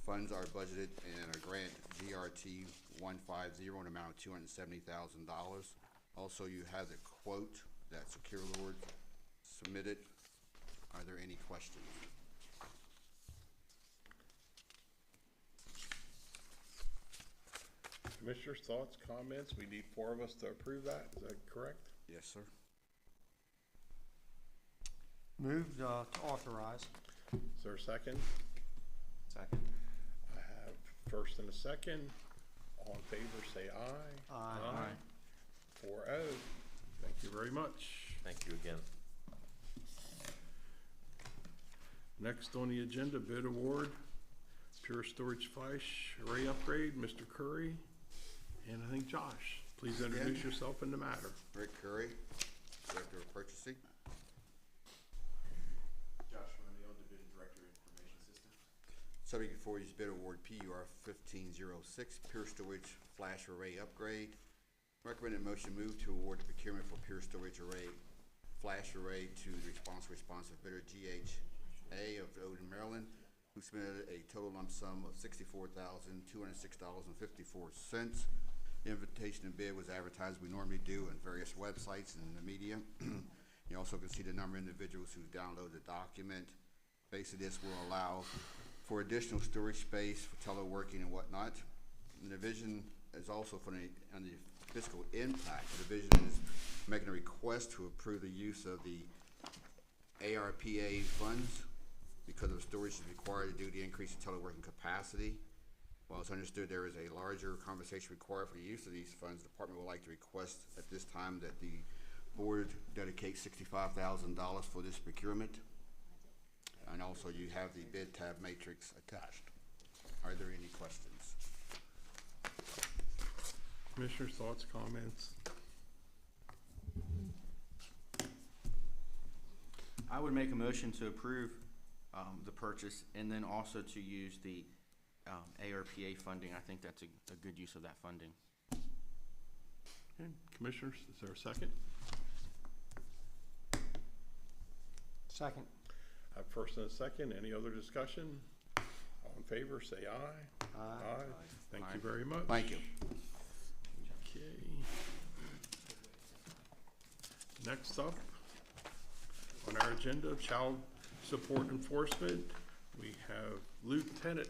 Funds are budgeted in a grant GRT 150 in an amount of $270,000. Also, you have the quote that Secure Lord submitted. Are there any questions? Commissioners, thoughts, comments? We need 4 of us to approve that. Is that correct? Yes, sir. Moved to authorize. Is there a second? Second. I have first and a second. All in favor, say aye. Aye. 4-0. Thank you very much. Thank you again. Next on the agenda, bid award, Pure Storage Flash Array Upgrade, Mr. Curry, and I think Josh. Please introduce yourself in the matter. Rick Curry, Director of Purchasing. Josh Romeo, Division Director of Information Systems. Subject before you is bid award PUR 1506, Pure Storage Flash Array Upgrade. Recommended motion move to award the procurement for Pure Storage Array Flash Array to the responsive bidder GHA of Odin, Maryland, who submitted a total lump sum of $64,206.54. The invitation to bid was advertised we normally do on various websites and in the media. You also can see the number of individuals who download the document. Basically, this will allow for additional storage space for teleworking and whatnot. The division is also for on the fiscal impact. The division is making a request to approve the use of the ARPA funds because of storage is required due to the increase in teleworking capacity. While it's understood there is a larger conversation required for the use of these funds, the department would like to request at this time that the board dedicate $65,000 for this procurement. And also you have the bid tab matrix attached. Are there any questions? Commissioners, thoughts, comments? I would make a motion to approve the purchase and then also to use the ARPA funding. I think that's a good use of that funding. Okay. Commissioners, is there a second? Second. I have first and a second. Any other discussion? All in favor, say aye. Aye. Thank you very much. Thank you. Okay. Next up on our agenda, Child Support Enforcement, we have Lieutenant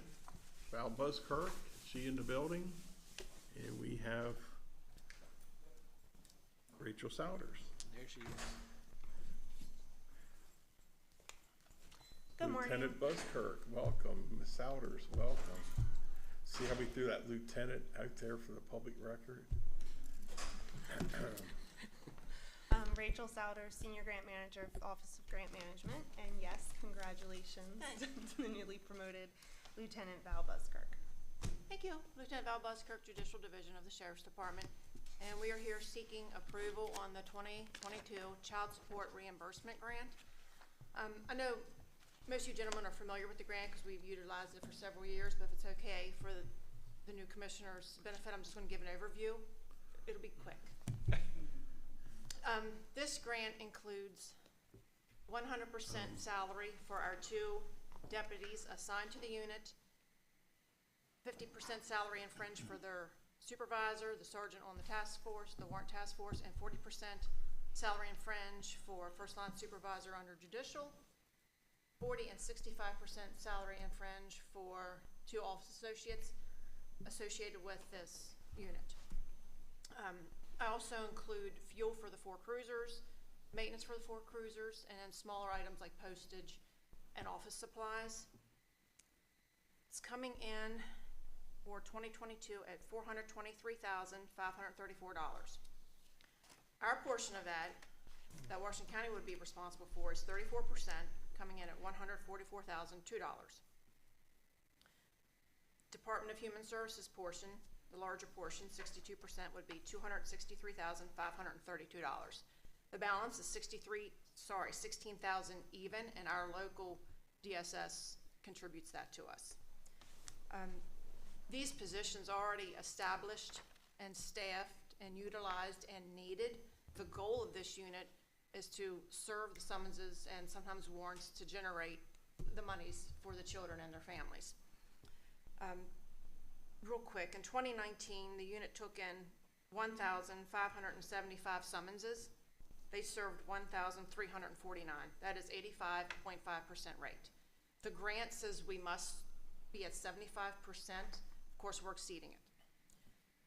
Val Buzzkirk, she in the building, and we have Rachel Souders. There she is. Good morning. Lieutenant Buzzkirk, welcome. Ms. Souders, welcome. See how we threw that lieutenant out there for the public record? Rachel Souders, Senior Grant Manager, Office of Grant Management, and yes, congratulations to the newly promoted Lieutenant Val Buzzkirk. Thank you. Lieutenant Val Buzzkirk, Judicial Division of the Sheriff's Department. And we are here seeking approval on the 2022 Child Support Reimbursement Grant. I know most of you gentlemen are familiar with the grant because we've utilized it for several years, but if it's okay for the new commissioner's benefit, I'm just going to give an overview. It'll be quick. This grant includes 100% salary for our 2 deputies assigned to the unit, 50% salary and fringe for their supervisor, the sergeant on the task force, the warrant task force, and 40% salary and fringe for first line supervisor under judicial, 40 and 65% salary and fringe for 2 office associates associated with this unit. I also include fuel for the 4 cruisers, maintenance for the 4 cruisers, and then smaller items like postage and office supplies. It's coming in for 2022 at $423,534. Our portion of that Washington County would be responsible for is 34%, coming in at $144,002. Department of Human Services portion, the larger portion, 62%, would be $263,532. The balance is $16,000 even, and our local DSS contributes that to us. These positions are already established and staffed and utilized and needed. The goal of this unit is to serve the summonses and sometimes warrants to generate the monies for the children and their families. Real quick, in 2019, the unit took in 1,575 summonses. They served 1,349. That is 85.5% rate. The grant says we must be at 75%. Of course, we're exceeding it.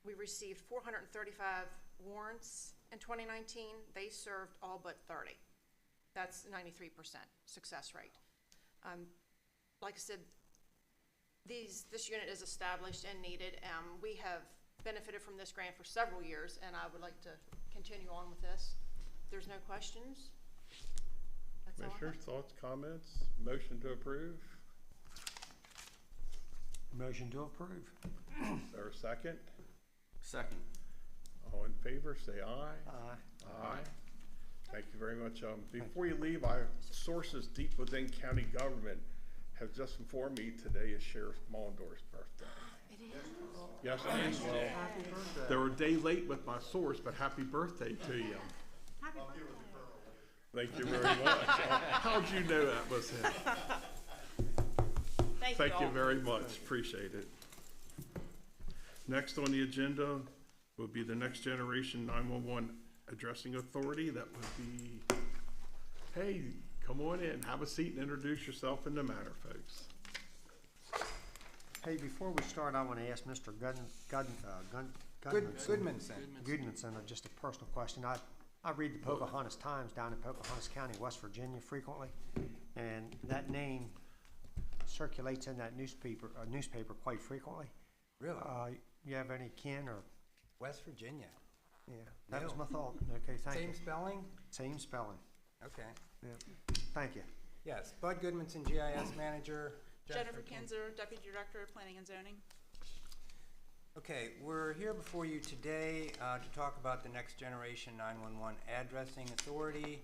We received 435 warrants in 2019. They served all but 30. That's 93% success rate. Like I said, this unit is established and needed. We have benefited from this grant for several years, and I would like to continue on with this. there's no questions, that's all I have. Commissioners, thoughts, comments? Motion to approve? Motion to approve. Is there a second? Second. All in favor, say aye. Aye. Aye. Thank you very much. Before you leave, our sources deep within county government have just informed me today is Sheriff Mullendorf's birthday. It is? Yes, it is. Well, Happy birthday. they were a day late with my source, but happy birthday to you. Happy birthday. Thank you very much. How'd you know that was him? Thank Thank you all. very much. Appreciate it. Next on the agenda will be the Next Generation 911 Addressing Authority. That would be, hey, come on in, have a seat and introduce yourself in the matter, folks. Hey, before we start, I want to ask Mr. Goodmanson just a personal question. I read the Pocahontas Times down in Pocahontas County, West Virginia frequently, and that name circulates in that newspaper quite frequently. Really? You have any kin or? West Virginia. Yeah, that was my thought. Okay, thank you. Same spelling? Same spelling. Okay. Yeah, thank you. Yes, Bud Goodmanson, GIS Manager. Jennifer Kinzer, Deputy Director of Planning and Zoning. Okay, we're here before you today to talk about the Next Generation 911 Addressing Authority.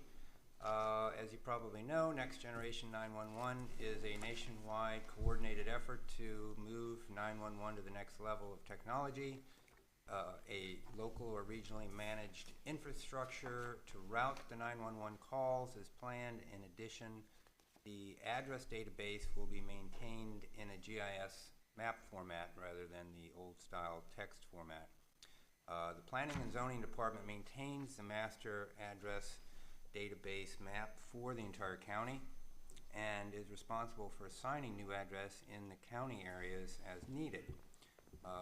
As you probably know, Next Generation 911 is a nationwide coordinated effort to move 911 to the next level of technology. A local or regionally managed infrastructure to route the 911 calls is planned. In addition, the address database will be maintained in a GIS map format rather than the old style text format. The Planning and Zoning Department maintains the master address database map for the entire county and is responsible for assigning new address in the county areas as needed.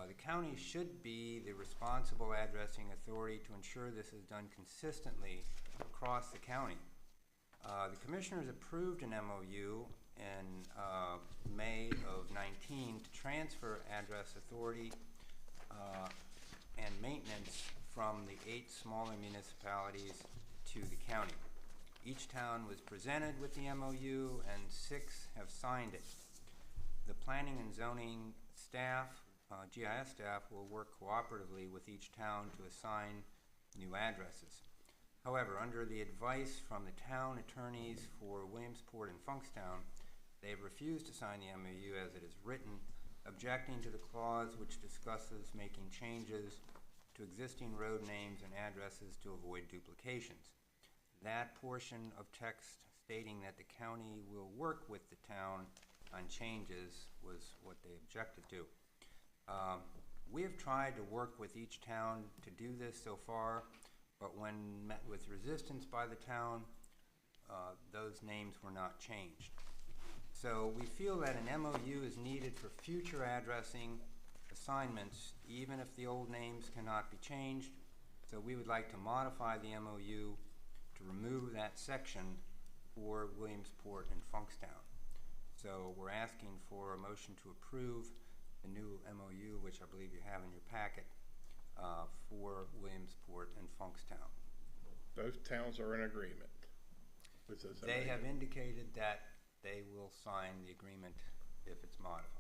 The county should be the responsible addressing authority to ensure this is done consistently across the county. The commissioners approved an MOU in May of 19 to transfer address authority and maintenance from the 8 smaller municipalities to the county. Each town was presented with the MOU and 6 have signed it. The planning and zoning staff, GIS staff, will work cooperatively with each town to assign new addresses. However, under the advice from the town attorneys for Williamsport and Funkstown, they have refused to sign the MOU as it is written, objecting to the clause which discusses making changes to existing road names and addresses to avoid duplications. That portion of text stating that the county will work with the town on changes was what they objected to. We have tried to work with each town to do this so far, but when met with resistance by the town, those names were not changed. So we feel that an MOU is needed for future addressing assignments, even if the old names cannot be changed. So we would like to modify the MOU to remove that section for Williamsport and Funkstown. So we're asking for a motion to approve the new MOU, which I believe you have in your packet, for Williamsport and Funkstown. Both towns are in agreement with this. They have indicated that they will sign the agreement if it's modified.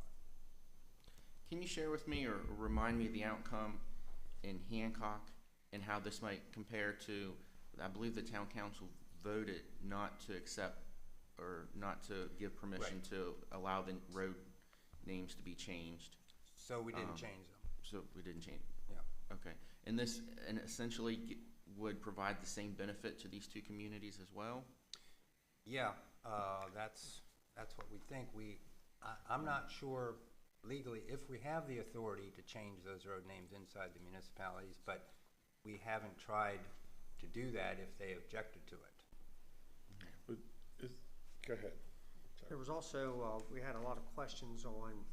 Can you share with me or remind me of the outcome in Hancock and how this might compare to, I believe the town council voted not to accept or not to give permission to allow the road names to be changed. So we didn't change them. So we didn't change. Yeah. Okay. And this essentially would provide the same benefit to these two communities as well? Yeah, that's what we think. I'm not sure legally if we have the authority to change those road names inside the municipalities, but we haven't tried to do that if they objected to it. Go ahead. Sorry. There was also, we had a lot of questions on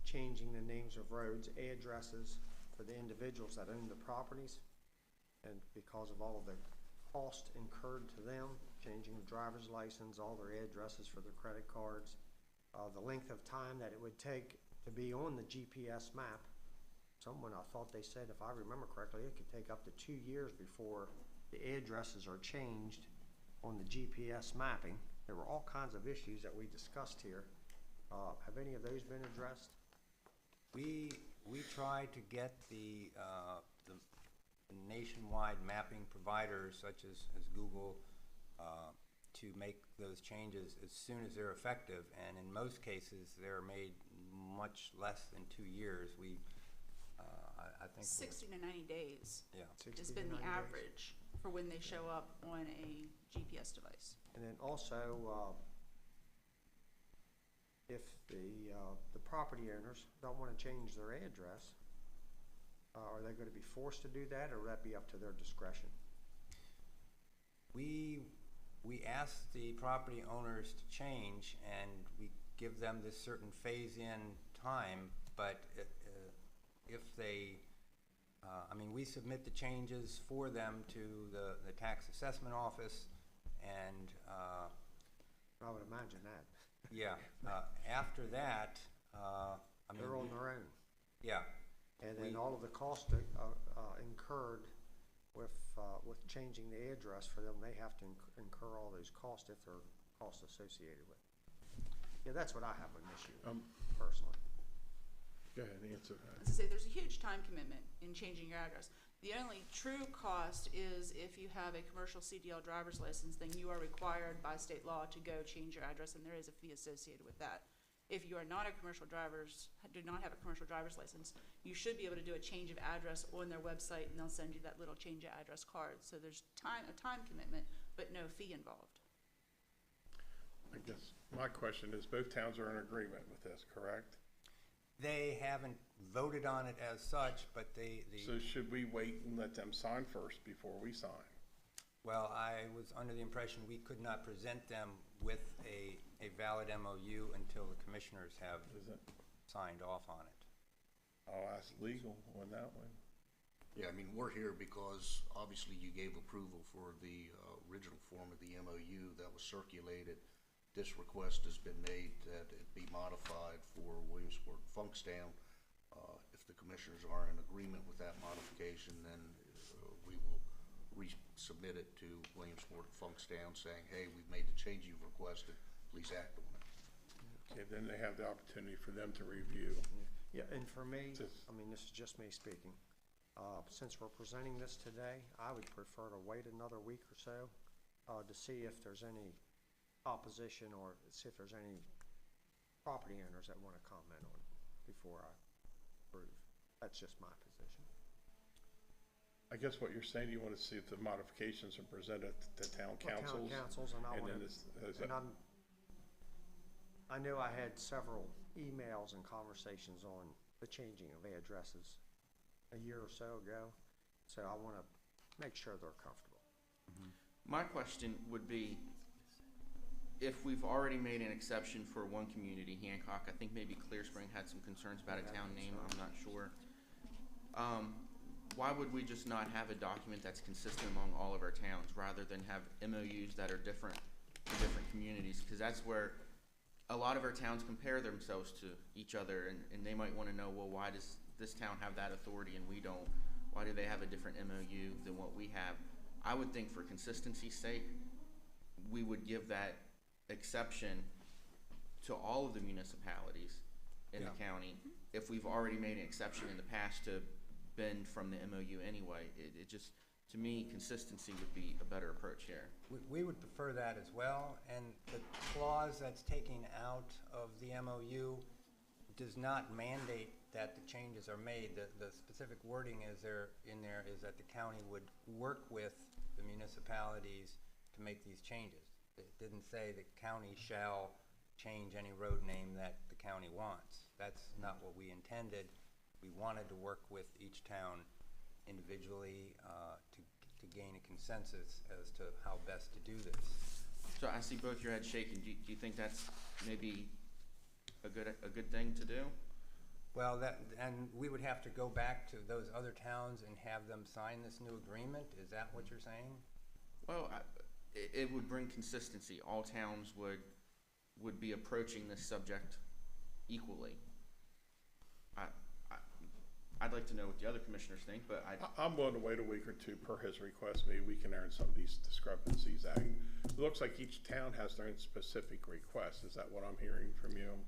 changing the names of roads, addresses for the individuals that own the properties. And because of all of the cost incurred to them, changing the driver's license, all their addresses for their credit cards, the length of time that it would take to be on the GPS map. I thought they said, if I remember correctly, it could take up to 2 years before the addresses are changed on the GPS mapping. There were all kinds of issues that we discussed here. Have any of those been addressed? We tried to get the nationwide mapping providers such as Google to make those changes as soon as they're effective, and in most cases they're made much less than 2 years. I think 60 to 90 days. Yeah. Has been the average for when they show up on a GPS device. And then also, if the property owners don't want to change their address, are they going to be forced to do that, or will that be up to their discretion? We ask the property owners to change, and we give them this certain phase-in time, but if they, we submit the changes for them to the tax assessment office, and I would imagine that. yeah, after that, they're on their own. Yeah. And then all of the costs incurred with changing the address for them, they have to incur all those costs if there are costs associated with it. Yeah, that's what I have an issue with, personally. Go ahead and answer that. As I say, there's a huge time commitment in changing your address. The only true cost is if you have a commercial CDL driver's license, then you are required by state law to go change your address, and there is a fee associated with that. If you are not a commercial do not have a commercial driver's license, you should be able to do a change of address on their website, and they'll send you that little change of address card. So there's a time commitment, but no fee involved. I guess my question is, both towns are in agreement with this, correct? They haven't voted on it as such, but So should we wait and let them sign first before we sign? Well, I was under the impression we could not present them with a valid MOU until the commissioners have signed off on it. I'll ask legal on that one. Yeah, we're here because obviously you gave approval for the original form of the MOU that was circulated. This request has been made that it be modified for Williamsport and Funkstown. If the commissioners are in agreement with that modification, then we will resubmit it to Williamsport and Funkstown saying, hey, we've made the change you've requested, please act on it. Okay, then they have the opportunity for them to review. Yeah, and for me, this is just me speaking. Since we're presenting this today, I would prefer to wait another week or so to see if there's any opposition or see if there's any property owners that want to comment on it before I approve. That's just my position. I guess what you're saying, you want to see if the modifications are presented to town councils. Town councils, and I know I had several emails and conversations on the changing of addresses a year or so ago, so I want to make sure they're comfortable. My question would be, if we've already made an exception for one community, Hancock, I think maybe Clear Spring had some concerns about a town name, I'm not sure. Why would we just not have a document that's consistent among all of our towns rather than have MOUs that are different for different communities? Because that's where a lot of our towns compare themselves to each other, and they might want to know, well, why does this town have that authority and we don't? Why do they have a different MOU than what we have? I would think for consistency's sake, we would give that exception to all of the municipalities in the county. If we've already made an exception in the past to bend from the MOU anyway, it just, to me, consistency would be a better approach here. We would prefer that as well, and the clause that's taking out of the MOU does not mandate that the changes are made. The specific wording in there is that the county would work with the municipalities to make these changes. It didn't say the county shall change any road name that the county wants. That's not what we intended. We wanted to work with each town individually to gain a consensus as to how best to do this. So I see both your heads shaking. Do you think that's maybe a good thing to do? Well, and we would have to go back to those other towns and have them sign this new agreement? Is that what you're saying? Well, it would bring consistency. All towns would be approaching this subject equally. I'd like to know what the other commissioners think, but I'm willing to wait a week or two per his request. Maybe we can earn some of these discrepancies out. It looks like each town has their own specific request. Is that what I'm hearing from you?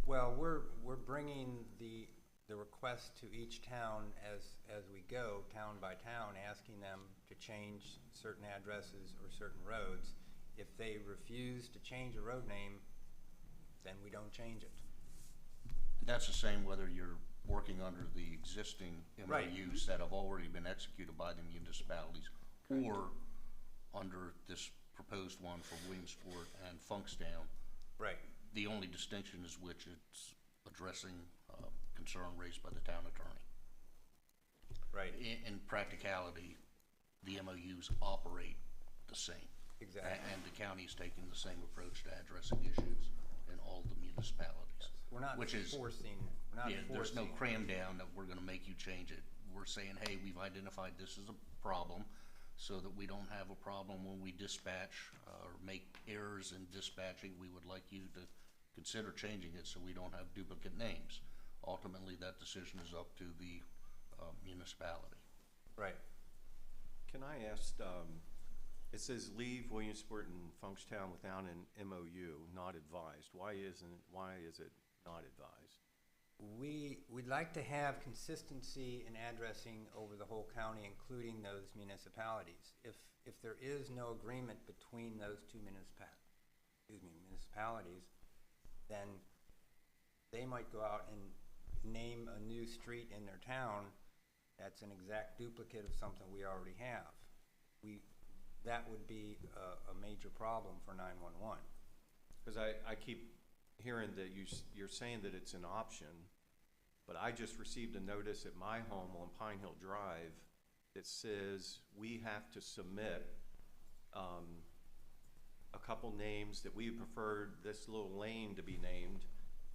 Well, we're bringing the request to each town as we go, town by town, asking them to change certain addresses or certain roads. If they refuse to change a road name, then we don't change it. That's the same whether you're working under the existing Right. MOUs that have already been executed by the municipalities, or under this proposed one for Williamsport and Funkstown. Right. The only distinction is which it's addressing concern raised by the town attorney. Right. In practicality, the MOUs operate the same. Exactly. And the county is taking the same approach to addressing issues in all the municipalities. We're not forcing. There's no cram down that we're gonna make you change it. We're saying, hey, we've identified this as a problem, so that we don't have a problem when we dispatch, or make errors in dispatching. We would like you to consider changing it so we don't have duplicate names. Ultimately, that decision is up to the municipality. Right. Can I ask, it says leave Williamsport and Funkstown without an MOU, not advised. Why is it not advised? We'd like to have consistency in addressing over the whole county, including those municipalities. If there is no agreement between those two municipalities, then they might go out and name a new street in their town that's an exact duplicate of something we already have. That would be a major problem for 911. Because I keep hearing that you're saying that it's an option, but I just received a notice at my home on Pine Hill Drive that says we have to submit a couple names that we prefer this little lane to be named,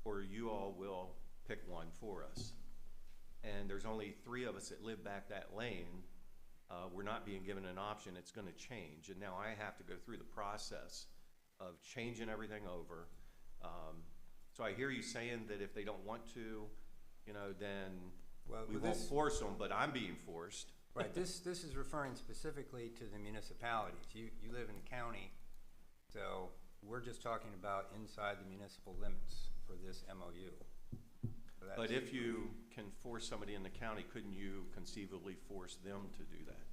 or you all will pick one for us. And there's only 3 of us that live back that lane. We're not being given an option. It's going to change, and now I have to go through the process of changing everything over. So I hear you saying that if they don't want to, then we won't force them, but I'm being forced. Right. This is referring specifically to the municipalities. You live in the county, so we're just talking about inside the municipal limits for this MOU. So but if you can force somebody in the county, couldn't you conceivably force them to do that?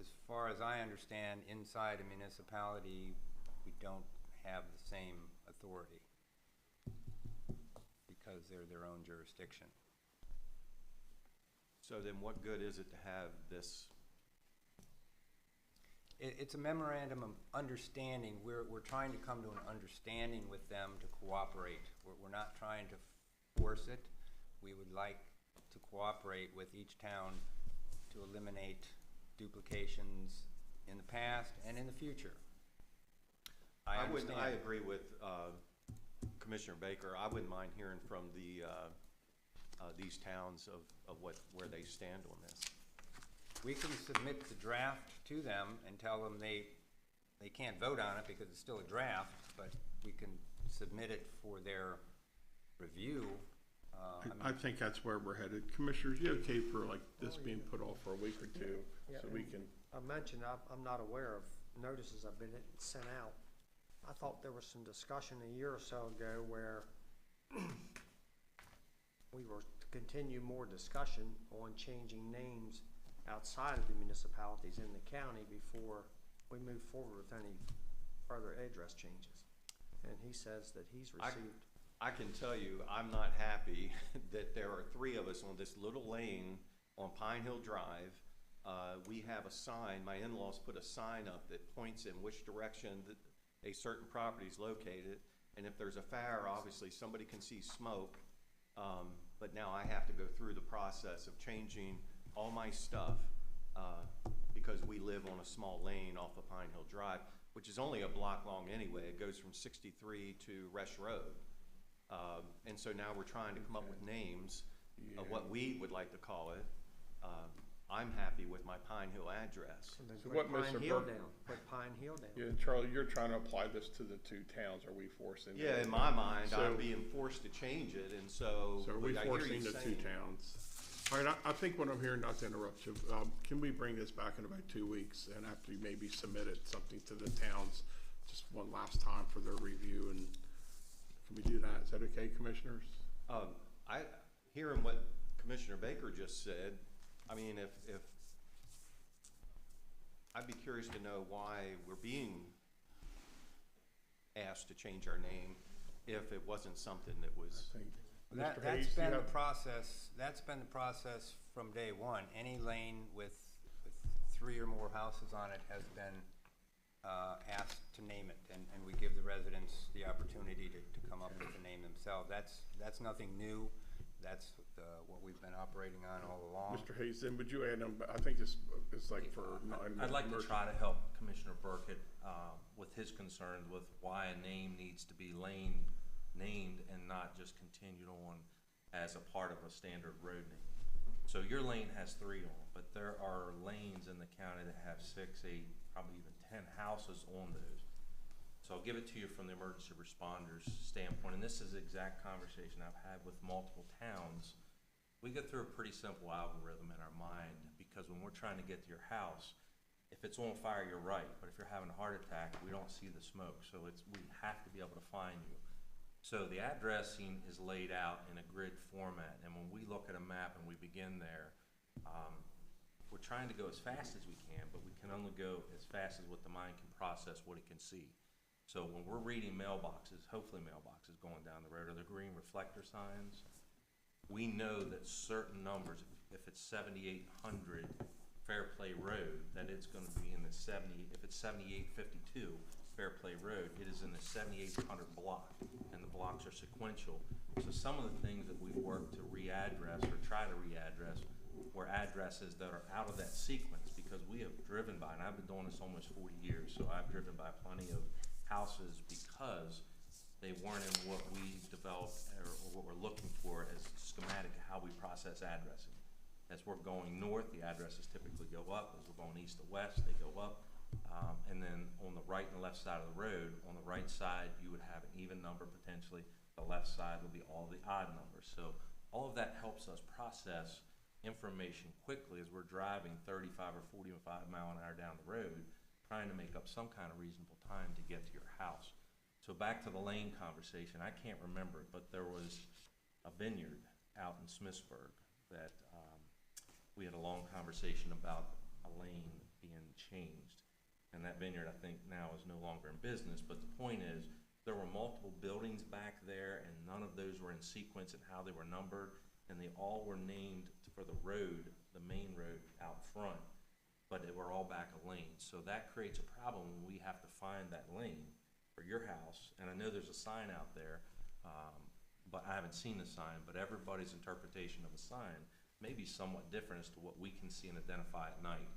As far as I understand, inside a municipality, we don't have the same authority because they're their own jurisdiction. So then what good is it to have this? It's a memorandum of understanding. We're trying to come to an understanding with them to cooperate. We're not trying to force it. We would like to cooperate with each town to eliminate duplications in the past and in the future. I agree with Commissioner Baker. I wouldn't mind hearing from these towns of where they stand on this. We can submit the draft to them and tell them they can't vote on it because it's still a draft, but we can submit it for their review. I think that's where we're headed. Commissioners, you okay for like this being put off for a week or two, so we can? I mentioned I'm not aware of notices have been sent out. I thought there was some discussion a year or so ago where we were to continue more discussion on changing names outside of the municipalities in the county before we move forward with any further address changes. And he says that he's received. I can tell you, I'm not happy that there are 3 of us on this little lane on Pine Hill Drive. We have a sign, my in-laws put a sign up that points in which direction that a certain property is located. And if there's a fire, obviously somebody can see smoke. But now I have to go through the process of changing all my stuff because we live on a small lane off of Pine Hill Drive, which is only a block long anyway. It goes from 63 to Resch Road. And so now we're trying to come up with names of what we would like to call it. I'm happy with my Pine Hill address. Then So put what Pine Mr. Hill Burke- down, put Pine Hill down. Yeah, Charlie, you're trying to apply this to the two towns. Are we forcing? Yeah, it? in my mind, So- I'm being forced to change it, and so. So are we I hear you forcing the two saying- towns? All right, I think what I'm hearing, not to interrupt you, can we bring this back in about 2 weeks and after you maybe submitted something to the towns just one last time for their review, and can we do that? Is that okay, commissioners? Hearing what Commissioner Baker just said, I mean, if I'd be curious to know why we're being asked to change our name if it wasn't something that was. That, Mr. that's Hayes, do you been the have- process, that's been the process from day one. Any lane with 3 or more houses on it has been, asked to name it, and we give the residents the opportunity to come up with the name themselves. That's nothing new. That's, what we've been operating on all along. Mr. Hayes, then would you add them, I think it's like for. I'd like to try to help Commissioner Burkett with his concerns with why a name needs to be named and not just continued on as a part of a standard road name. So your lane has 3 on it, but there are lanes in the county that have 6, 8, probably even 10 houses on those. So I'll give it to you from the emergency responders standpoint, and this is the exact conversation I've had with multiple towns. We go through a pretty simple algorithm in our mind, because when we're trying to get to your house, if it's on fire, you're right, but if you're having a heart attack, we don't see the smoke, so we have to be able to find you. So the addressing is laid out in a grid format, and when we look at a map and we begin there, we're trying to go as fast as we can, but we can only go as fast as what the mind can process, what it can see. So when we're reading mailboxes, hopefully mailboxes going down the road, or the green reflector signs, we know that certain numbers, if it's 7800 Fairplay Road, that it's gonna be in the 70, if it's 7852 Fairplay Road, it is in the 7800 block, and the blocks are sequential. So some of the things that we work to readdress or try to readdress were addresses that are out of that sequence, because we have driven by, and I've been doing this almost 40 years, so I've driven by plenty of houses because they weren't in what we developed or what we're looking for as schematic of how we process addressing. As we're going north, the addresses typically go up. As we're going east to west, they go up. And then on the right and left side of the road, on the right side, you would have an even number potentially. The left side would be all the odd numbers. So all of that helps us process information quickly as we're driving 35 or 45 mile an hour down the road, trying to make up some kind of reasonable time to get to your house. So back to the lane conversation, I can't remember it, but there was a vineyard out in Smithsburg that we had a long conversation about a lane being changed. And that vineyard, I think, now is no longer in business, but the point is, there were multiple buildings back there, and none of those were in sequence in how they were numbered, and they all were named for the road, the main road out front, but they were all back a lane. So that creates a problem when we have to find that lane for your house, and I know there's a sign out there, but I haven't seen the sign, but everybody's interpretation of a sign may be somewhat different as to what we can see and identify at night.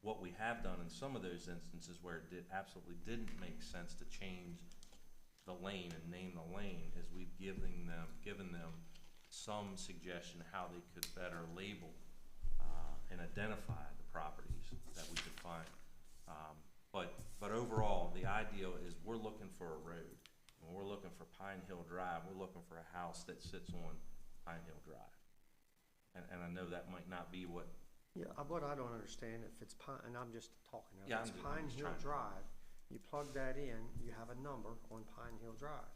What we have done in some of those instances where it absolutely didn't make sense to change the lane and name the lane is we've given them some suggestion how they could better label and identify the properties that we could find. But overall, the ideal is we're looking for a road. When we're looking for Pine Hill Drive, we're looking for a house that sits on Pine Hill Drive. And I know that might not be what. Yeah, what I don't understand, if it's Pine, and I'm just talking, if Yeah, it's I'm Pine just Hill trying to- Drive, you plug that in, you have a number on Pine Hill Drive.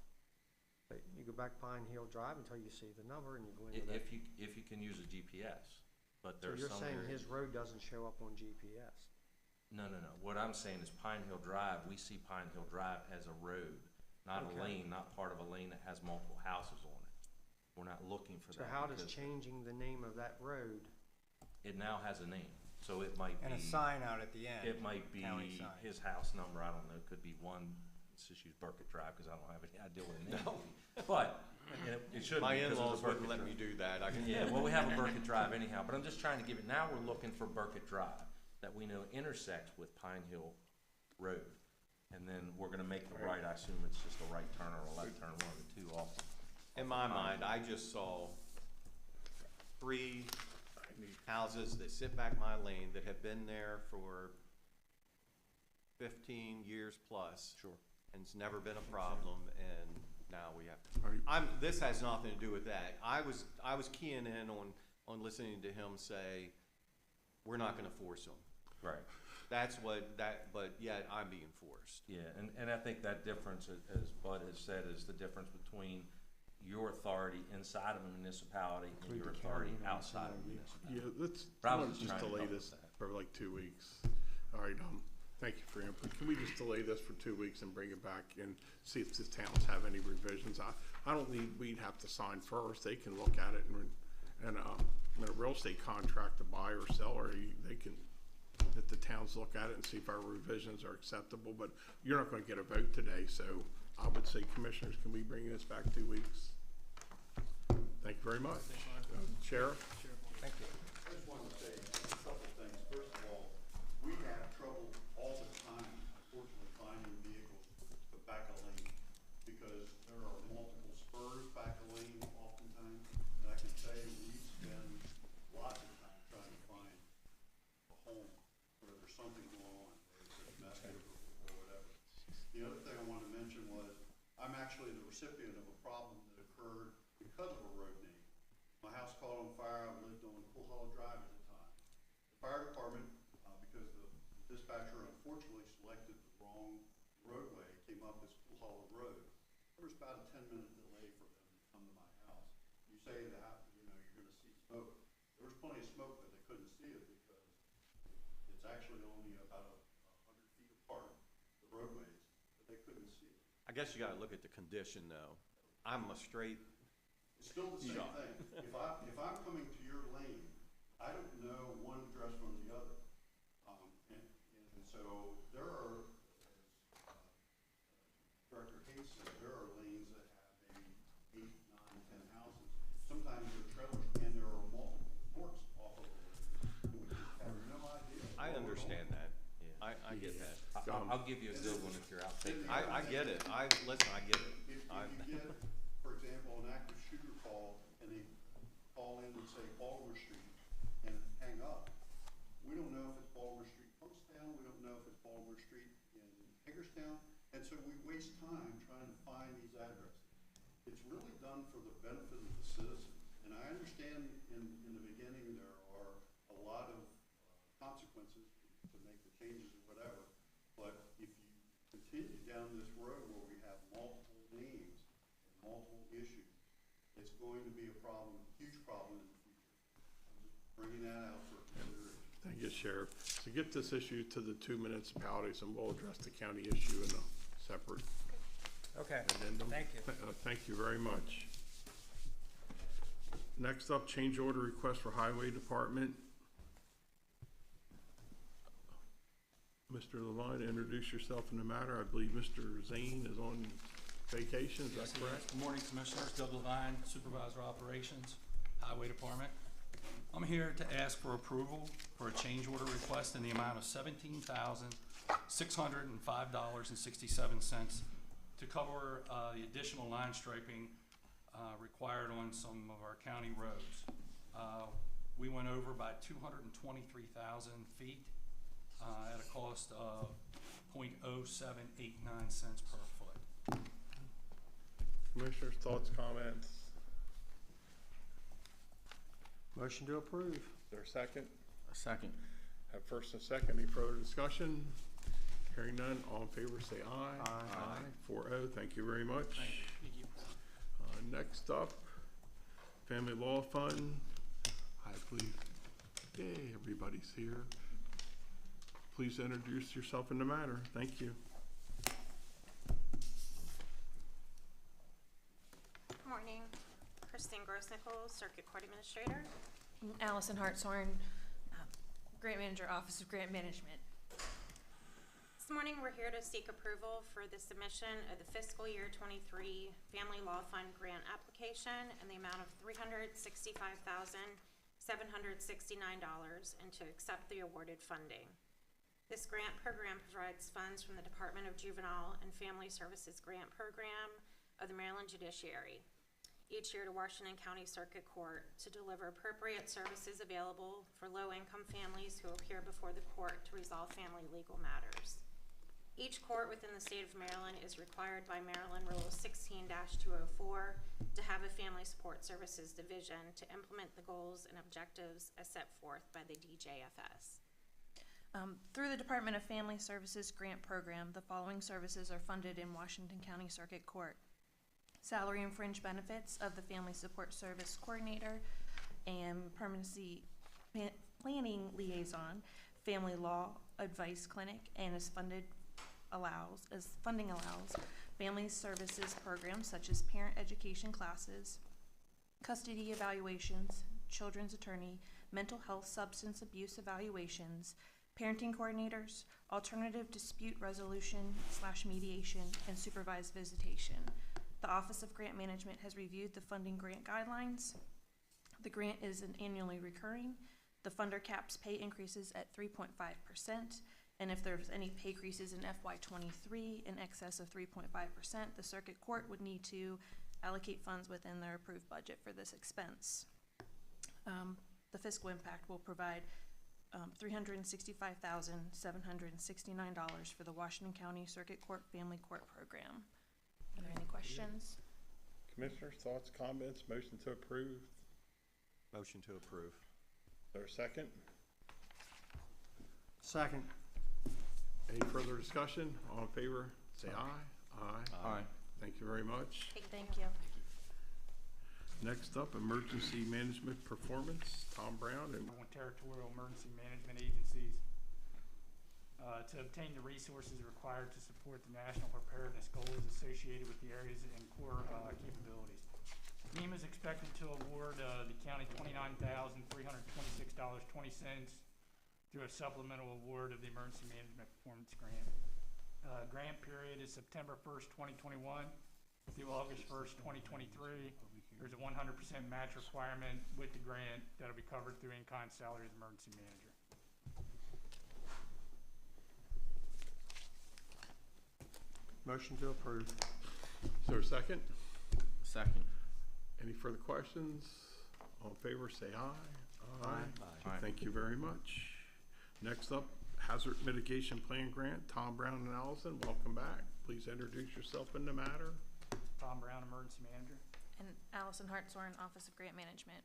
But you go back Pine Hill Drive until you see the number and you go into that. If you can use a GPS, but So there's you're some saying areas. his road doesn't show up on GPS? No. What I'm saying is Pine Hill Drive, we see Pine Hill Drive as a road, not Okay. a lane, not part of a lane that has multiple houses on it. We're not looking for So that. how does because changing the name of that road? It now has a name, so it might be. And a sign out at the end, It might be county sign. his house number, I don't know, could be let's just use Burkett Drive, because I don't have any idea what the name would be. But, it should be. My because it's a in-laws wouldn't Burkett let me Drive. do that. I can. Yeah, well, we have a Burkett Drive anyhow, but I'm just trying to give it, now we're looking for Burkett Drive that we know intersects with Pine Hill Road. And then we're gonna make the right, I assume it's just a right turn or a left turn, one of the two off. In my mind, I just saw 3 houses that sit back my lane that have been there for 15 years plus. Sure. And it's never been a problem, and now we have Are you- to. This has nothing to do with that. I was keying in on listening to him say, we're not gonna force them. Right. But yet I'm being forced. Yeah, and I think that difference, as Bud has said, is the difference between your authority inside of a municipality and your authority outside of a municipality. Yeah, let's, But I was let's just just trying to delay help this with that. for like 2 weeks. All right, thank you for your input. Can we just delay this for 2 weeks and bring it back and see if the towns have any revisions? I don't need, we'd have to sign first. They can look at it and a real estate contract to buy or sell, or they can, if the towns look at it and see if our revisions are acceptable, but you're not gonna get a vote today, so I would say, commissioners, can we bring this back 2 weeks? Thank you very much. Sheriff? Thank you. I just wanted to say a couple things. First of all, we have trouble all the time, unfortunately, finding vehicles to back a lane because there are multiple spurs back a lane oftentimes. And I can tell you, we spend lots of time trying to find a home where there's something going on, where it's a mess or whatever. The other thing I wanted to mention was, I'm actually the recipient of a problem that occurred because of a road name. My house caught on fire. I lived on Pool Hollow Drive at the time. The fire department, because the dispatcher unfortunately selected the wrong roadway, came up as Pool Hollow Road. There was about a 10-minute delay for them to come to my house. You say that, you're going to see smoke. There was plenty of smoke, but they couldn't see it because it's actually only about 100 feet apart, the roadways, but they couldn't see it. I guess you gotta look at the condition though. I'm a straight It's still the same thing. If I'm coming to your lane, I don't know one address from the other. And so there are, as Director Hayes said, there are lanes that have maybe 8, 9, 10 houses. Sometimes they're trailers, and there are multiple forks off of them. We have no idea. I understand that. I get that. I'll give you a good one if you're out taking. I get it. Listen, I get it. If you get, for example, an active shooter call, and they call in and say Baltimore Street, and hang up, we don't know if it's Baltimore Street, Punkstown, we don't know if it's Baltimore Street in Hagerstown, and so we waste time trying to find these addresses. It's really done for the benefit of the citizens, and I understand in the beginning there are a lot of consequences to make the changes or whatever, but if you continue down this road where we have multiple names and multiple issues, it's going to be a problem, huge problem in the future. I'm just bringing that out for consideration. Thank you, Sheriff. So get this issue to the 2 municipalities and we'll address the county issue in a separate Okay, addendum. thank you. Thank you very much. Next up, change order request for Highway Department. Mr. Levine, introduce yourself in the matter. I believe Mr. Zane is on vacation, is that correct? Good morning, Commissioners. Doug Levine, Supervisor Operations, Highway Department. I'm here to ask for approval for a change order request in the amount of $17,605.67 to cover the additional line striping required on some of our county roads. We went over by 223,000 feet at a cost of .0789 per foot. Commissioners, thoughts, comments? Motion to approve. Is there a second? A second. Have first and second. Any further discussion? Hearing none, all in favor say aye. Aye. 4-0, thank you very much. Thank you. Next up, Family Law Fund. I believe, yay, everybody's here. Please introduce yourself in the matter. Thank you. Good morning. Christine Gross-Nichols, Circuit Court Administrator. Allison Hartshorn, Grant Manager, Office of Grant Management. This morning, we're here to seek approval for the submission of the fiscal year 23 Family Law Fund grant application in the amount of $365,769 and to accept the awarded funding. This grant program provides funds from the Department of Juvenile and Family Services Grant Program of the Maryland Judiciary. each year to Washington County Circuit Court to deliver appropriate services available for low-income families who appear before the court to resolve family legal matters. Each court within the state of Maryland is required by Maryland Rule 16-204 to have a Family Support Services Division to implement the goals and objectives as set forth by the DJFS. Through the Department of Family Services Grant Program, the following services are funded in Washington County Circuit Court: salary and fringe benefits of the Family Support Service Coordinator and Permanency Planning Liaison, Family Law Advice Clinic, and as funding allows, family services programs such as parent education classes, custody evaluations, children's attorney, mental health substance abuse evaluations, parenting coordinators, alternative dispute resolution / mediation, and supervised visitation. The Office of Grant Management has reviewed the funding grant guidelines. The grant is an annually recurring. The funder caps pay increases at 3.5%, and if there's any pay increases in FY23 in excess of 3.5%, the Circuit Court would need to allocate funds within their approved budget for this expense. The fiscal impact will provide $365,769 for the Washington County Circuit Court Family Court Program. Are there any questions? Commissioners, thoughts, comments, motion to approve? Motion to approve. Is there a second? Second. Any further discussion? All in favor, say aye. Aye. Thank you very much. Thank you. Next up, Emergency Management Performance, Tom Brown. And Territorial Emergency Management Agencies to obtain the resources required to support the national preparedness goals associated with the areas and core capabilities. NEMA is expected to award the county $29,326.20 through a supplemental award of the Emergency Management Performance Grant. Grant period is September 1st, 2021 through August 1st, 2023. There's a 100% match requirement with the grant that'll be covered through in-kind salary of the emergency manager. Motion to approve. Is there a second? Second. Any further questions? All in favor, say aye. Aye. Thank you very much. Next up, Hazard Mitigation Plan Grant, Tom Brown and Allison, welcome back. Please introduce yourself in the matter. Tom Brown, Emergency Manager. And Allison Hartshorn, Office of Grant Management.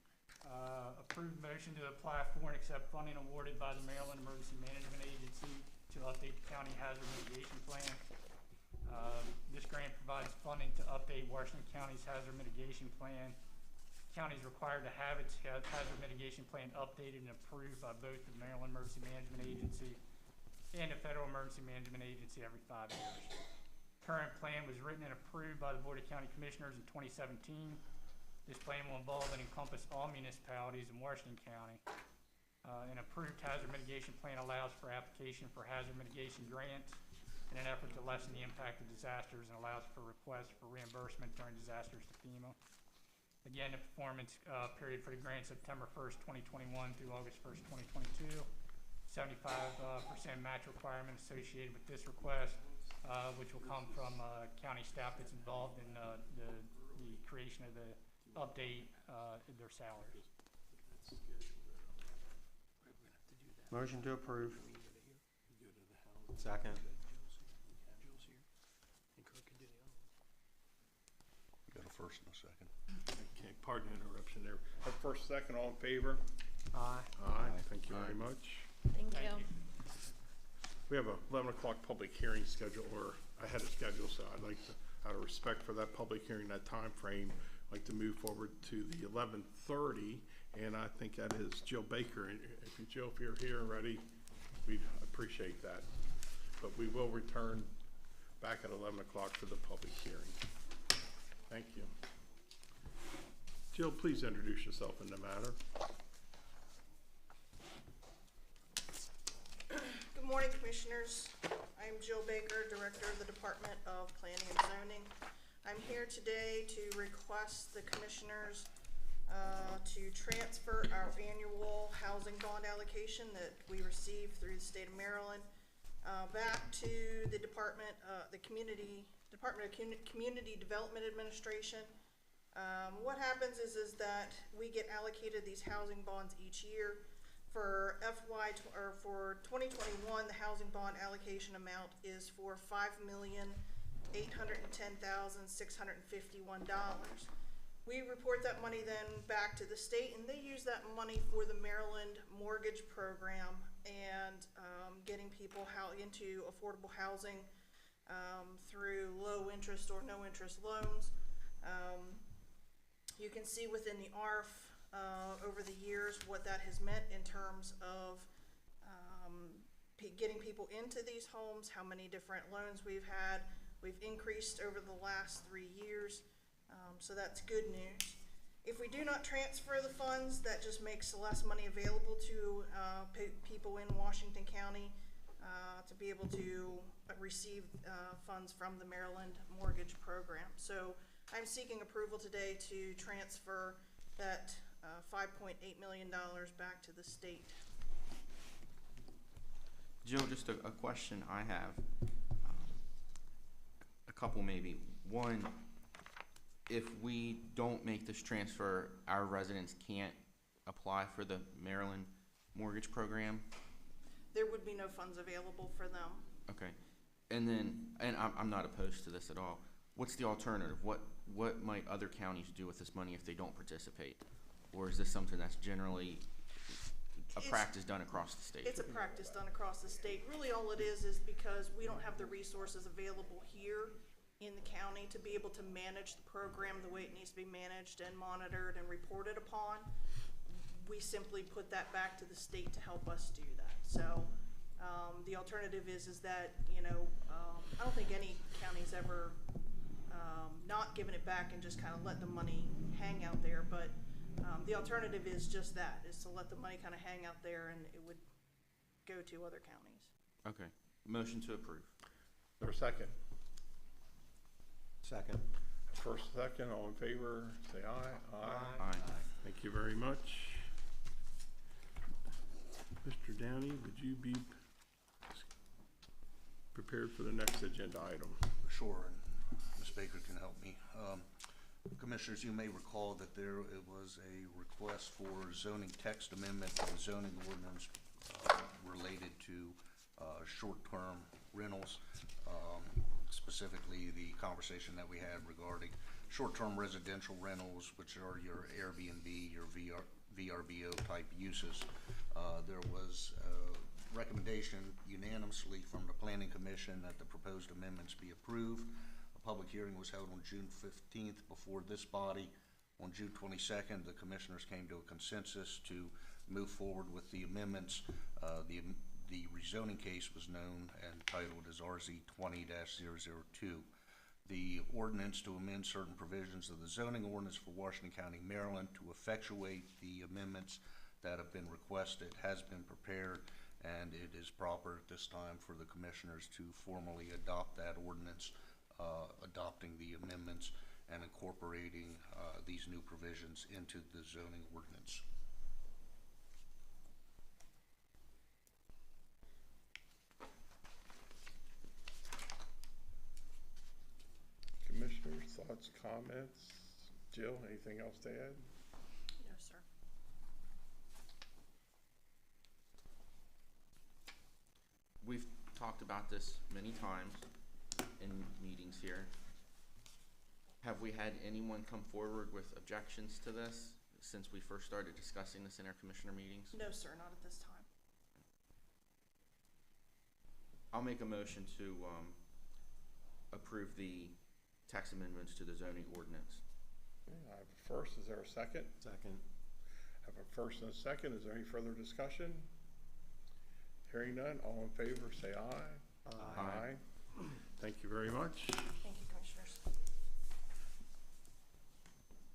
Approved motion to apply for and accept funding awarded by the Maryland Emergency Management Agency to update the county hazard mitigation plan. This grant provides funding to update Washington County's hazard mitigation plan. The county is required to have its hazard mitigation plan updated and approved by both the Maryland Emergency Management Agency and the Federal Emergency Management Agency every 5 years. Current plan was written and approved by the Board of County Commissioners in 2017. This plan will involve and encompass all municipalities in Washington County. An approved hazard mitigation plan allows for application for hazard mitigation grants in an effort to lessen the impact of disasters and allows for requests for reimbursement during disasters to FEMA. Again, the performance period for the grant September 1st, 2021 through August 1st, 2022. 75% match requirement associated with this request, which will come from county staff that's involved in the creation of the update their salaries. Motion to approve. Second. You got a first and a second. Okay, pardon the interruption there. Our first, second, all in favor? Aye. Aye. Thank you very much. Thank you. We have a 11 o'clock public hearing schedule, or ahead of schedule, so I'd like to, out of respect for that public hearing, that time frame, I'd like to move forward to the 11:30, and I think that is Jill Baker. And if you, Jill, if you're here and ready, we'd appreciate that. But we will return back at 11 o'clock for the public hearing. Thank you. Jill, please introduce yourself in the matter. Good morning, Commissioners. I'm Jill Baker, Director of the Department of Planning and Zoning. I'm here today to request the Commissioners to transfer our annual housing bond allocation that we receive through the state of Maryland back to the Department of Community Development Administration What happens is that we get allocated these housing bonds each year. For for 2021, the housing bond allocation amount is for $5,810,651. We report that money then back to the state, and they use that money for the Maryland mortgage program and getting people into affordable housing through low interest or no interest loans. You can see within the ARF over the years what that has meant in terms of getting people into these homes, how many different loans we've had. We've increased over the last 3 years, so that's good news. If we do not transfer the funds, that just makes less money available to people in Washington County to be able to receive funds from the Maryland mortgage program. So I'm seeking approval today to transfer that $5.8 million back to the state. Jill, just a question I have. A couple maybe. One, if we don't make this transfer, our residents can't apply for the Maryland mortgage program? There would be no funds available for them. Okay. And then, and I'm not opposed to this at all. What's the alternative? What might other counties do with this money if they don't participate? Or is this something that's generally practice done across the state? It's a practice done across the state. Really all it is because we don't have the resources available here in the county to be able to manage the program the way it needs to be managed and monitored and reported upon. We simply put that back to the state to help us do that. So the alternative is that, I don't think any county's ever not given it back and just kind of let the money hang out there, but the alternative is just that, is to let the money kind of hang out there and it would go to other counties. Okay. Motion to approve. Or a second? Second. First, second, all in favor, say aye. Aye. Thank you very much. Mr. Downey, would you be prepared for the next agenda item? Sure, and Ms. Baker can help me. Commissioners, you may recall that there was a request for zoning text amendment to the zoning ordinance related to short-term rentals, specifically the conversation that we had regarding short-term residential rentals, which are your Airbnb, your VRBO type uses. There was a recommendation unanimously from the Planning Commission that the proposed amendments be approved. A public hearing was held on June 15th before this body. On June 22nd, the commissioners came to a consensus to move forward with the amendments. The rezoning case was known and titled as RZ 20-002. The ordinance to amend certain provisions of the zoning ordinance for Washington County, Maryland to effectuate the amendments that have been requested has been prepared, and it is proper at this time for the commissioners to formally adopt that ordinance, adopting the amendments and incorporating these new provisions into the zoning ordinance. Commissioners, thoughts, comments? Jill, anything else to add? No, sir. We've talked about this many times in meetings here. Have we had anyone come forward with objections to this since we first started discussing this in our commissioner meetings? No, sir, not at this time. I'll make a motion to approve the text amendments to the zoning ordinance. Okay, I have a first. Is there a second? Second. I have a first and a second. Is there any further discussion? Hearing none, all in favor say aye. Aye. Thank you very much. Thank you, Commissioners.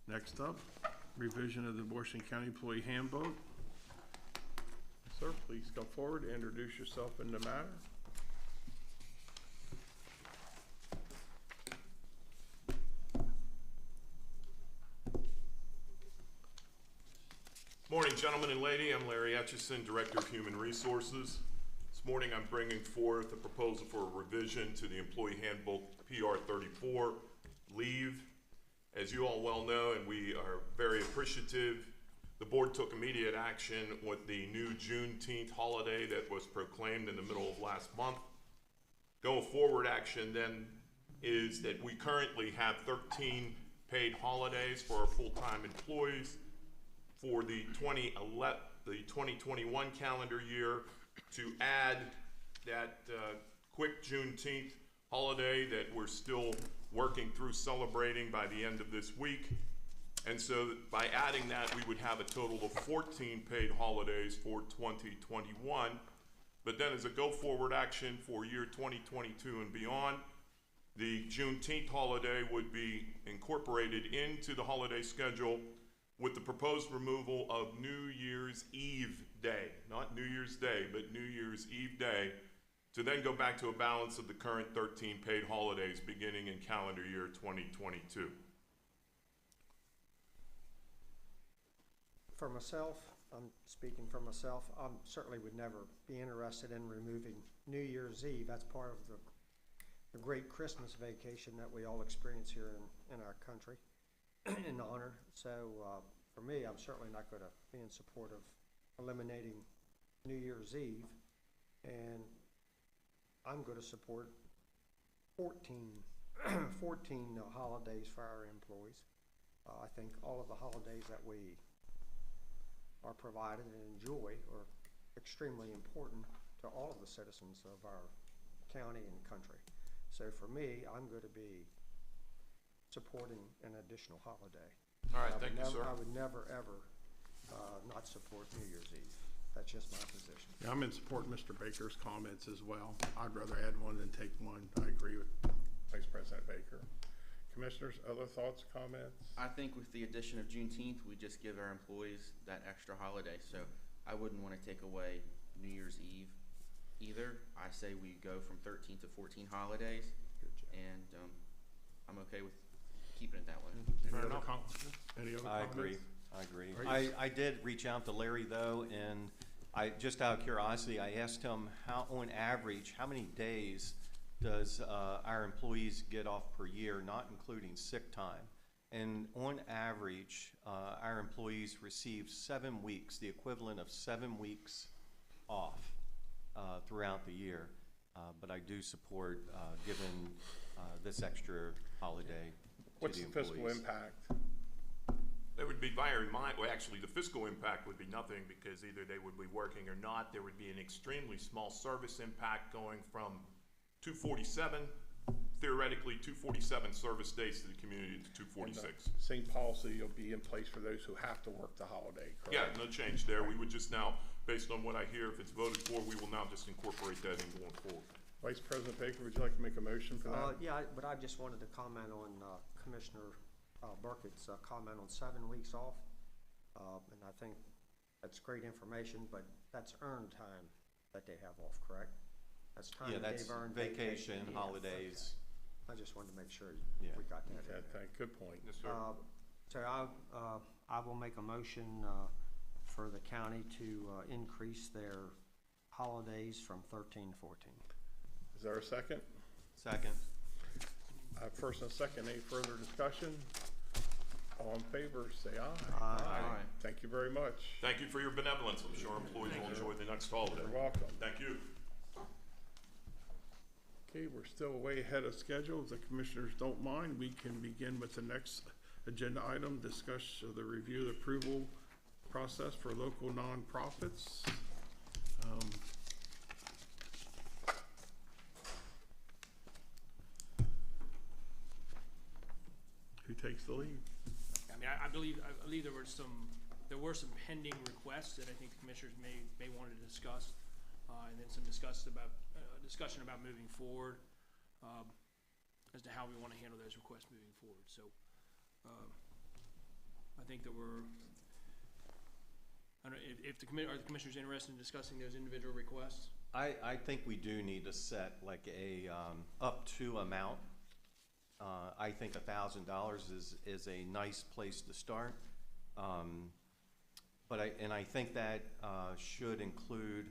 Next up, revision of the Washington County Employee Handbook. Sir, please come forward, introduce yourself in the matter. Morning, gentlemen and lady. I'm Larry Etchison, Director of Human Resources. This morning I'm bringing forth a proposal for a revision to the Employee Handbook PR 34, Leave. As you all well know, and we are very appreciative, the board took immediate action with the new Juneteenth holiday that was proclaimed in the middle of last month. Going forward action then is that we currently have 13 paid holidays for our full-time employees. For the 2021 calendar year, to add that quick Juneteenth holiday that we're still working through celebrating by the end of this week. And so by adding that, we would have a total of 14 paid holidays for 2021. But then as a go-forward action for year 2022 and beyond, the Juneteenth holiday would be incorporated into the holiday schedule with the proposed removal of New Year's Eve Day, not New Year's Day, but New Year's Eve Day, to then go back to a balance of the current 13 paid holidays beginning in calendar year 2022. For myself, I'm speaking for myself, I certainly would never be interested in removing New Year's Eve. That's part of the great Christmas vacation that we all experience here in our country in honor. So for me, I'm certainly not going to be in support of eliminating New Year's Eve. And I'm going to support 14 holidays for our employees. I think all of the holidays that we are provided and enjoy are extremely important to all of the citizens of our county and country. So for me, I'm going to be supporting an additional holiday. All right, thank you, sir. I would never, ever not support New Year's Eve. That's just my position. Yeah, I'm in support of Mr. Baker's comments as well. I'd rather add one than take one. I agree with Vice President Baker. Commissioners, other thoughts, comments? I think with the addition of Juneteenth, we just give our employees that extra holiday. So I wouldn't want to take away New Year's Eve either. I say we go from 13 to 14 holidays, and I'm okay with keeping it that way. Any other comments? I agree. I did reach out to Larry though, and I just out of curiosity, I asked him how, on average, how many days does our employees get off per year, not including sick time? And on average, our employees receive 7 weeks, the equivalent of 7 weeks off throughout the year. But I do support giving this extra holiday to the employees. What's the fiscal impact? That would be very well, actually, the fiscal impact would be nothing because either they would be working or not. There would be an extremely small service impact going from 247, theoretically 247 service days to the community to 246. Same policy will be in place for those who have to work the holiday, correct? Yeah, no change there. We would just now, based on what I hear, if it's voted for, we will now just incorporate that in going forward. Vice President Baker, would you like to make a motion for that? Yeah, but I just wanted to comment on Commissioner Burkett's comment on 7 weeks off. And I think that's great information, but that's earned time that they have off, correct? That's time that they've earned. Vacation, holidays. Okay. I just wanted to make sure Yeah. we got that. Okay, good point. Yes, sir. So I will make a motion for the county to increase their holidays from 13 to 14. Is there a second? Second. First and second, any further discussion? All in favor, say aye. Aye. Thank you very much. Thank you for your benevolence. I'm sure employees will enjoy the next holiday. You're welcome. Thank you. Okay, we're still way ahead of schedule. If the commissioners don't mind, we can begin with the next agenda item, discuss the review the approval process for local nonprofits. Who takes the lead? I mean, I believe there were some pending requests that I think the commissioners may want to discuss, and then some discussion about moving forward as to how we want to handle those requests moving forward. So I think there were. I don't know if are the commissioners interested in discussing those individual requests? I think we do need to set like a up to amount. I think $1,000 is a nice place to start, but I think that should include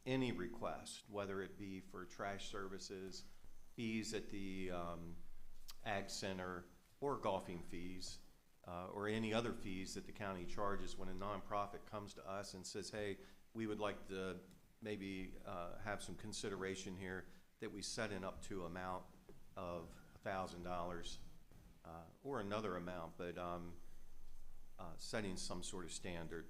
any request, whether it be for trash services, fees at the Ag Center, or golfing fees, or any other fees that the county charges when a nonprofit comes to us and says, hey, we would like to maybe have some consideration here that we set an up to amount of $1,000 or another amount, but setting some sort of standard.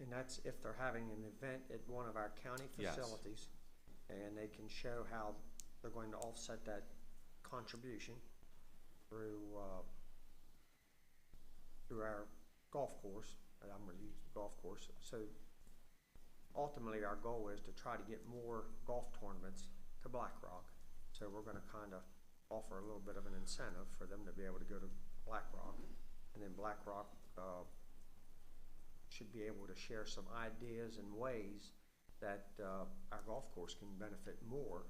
And that's if they're having an event at one of our county Yes. facilities, and they can show how they're going to offset that contribution through our golf course. And I'm going to use the golf course. So ultimately, our goal is to try to get more golf tournaments to Black Rock. So we're going to kind of offer a little bit of an incentive for them to be able to go to Black Rock, and then Black Rock should be able to share some ideas and ways that our golf course can benefit more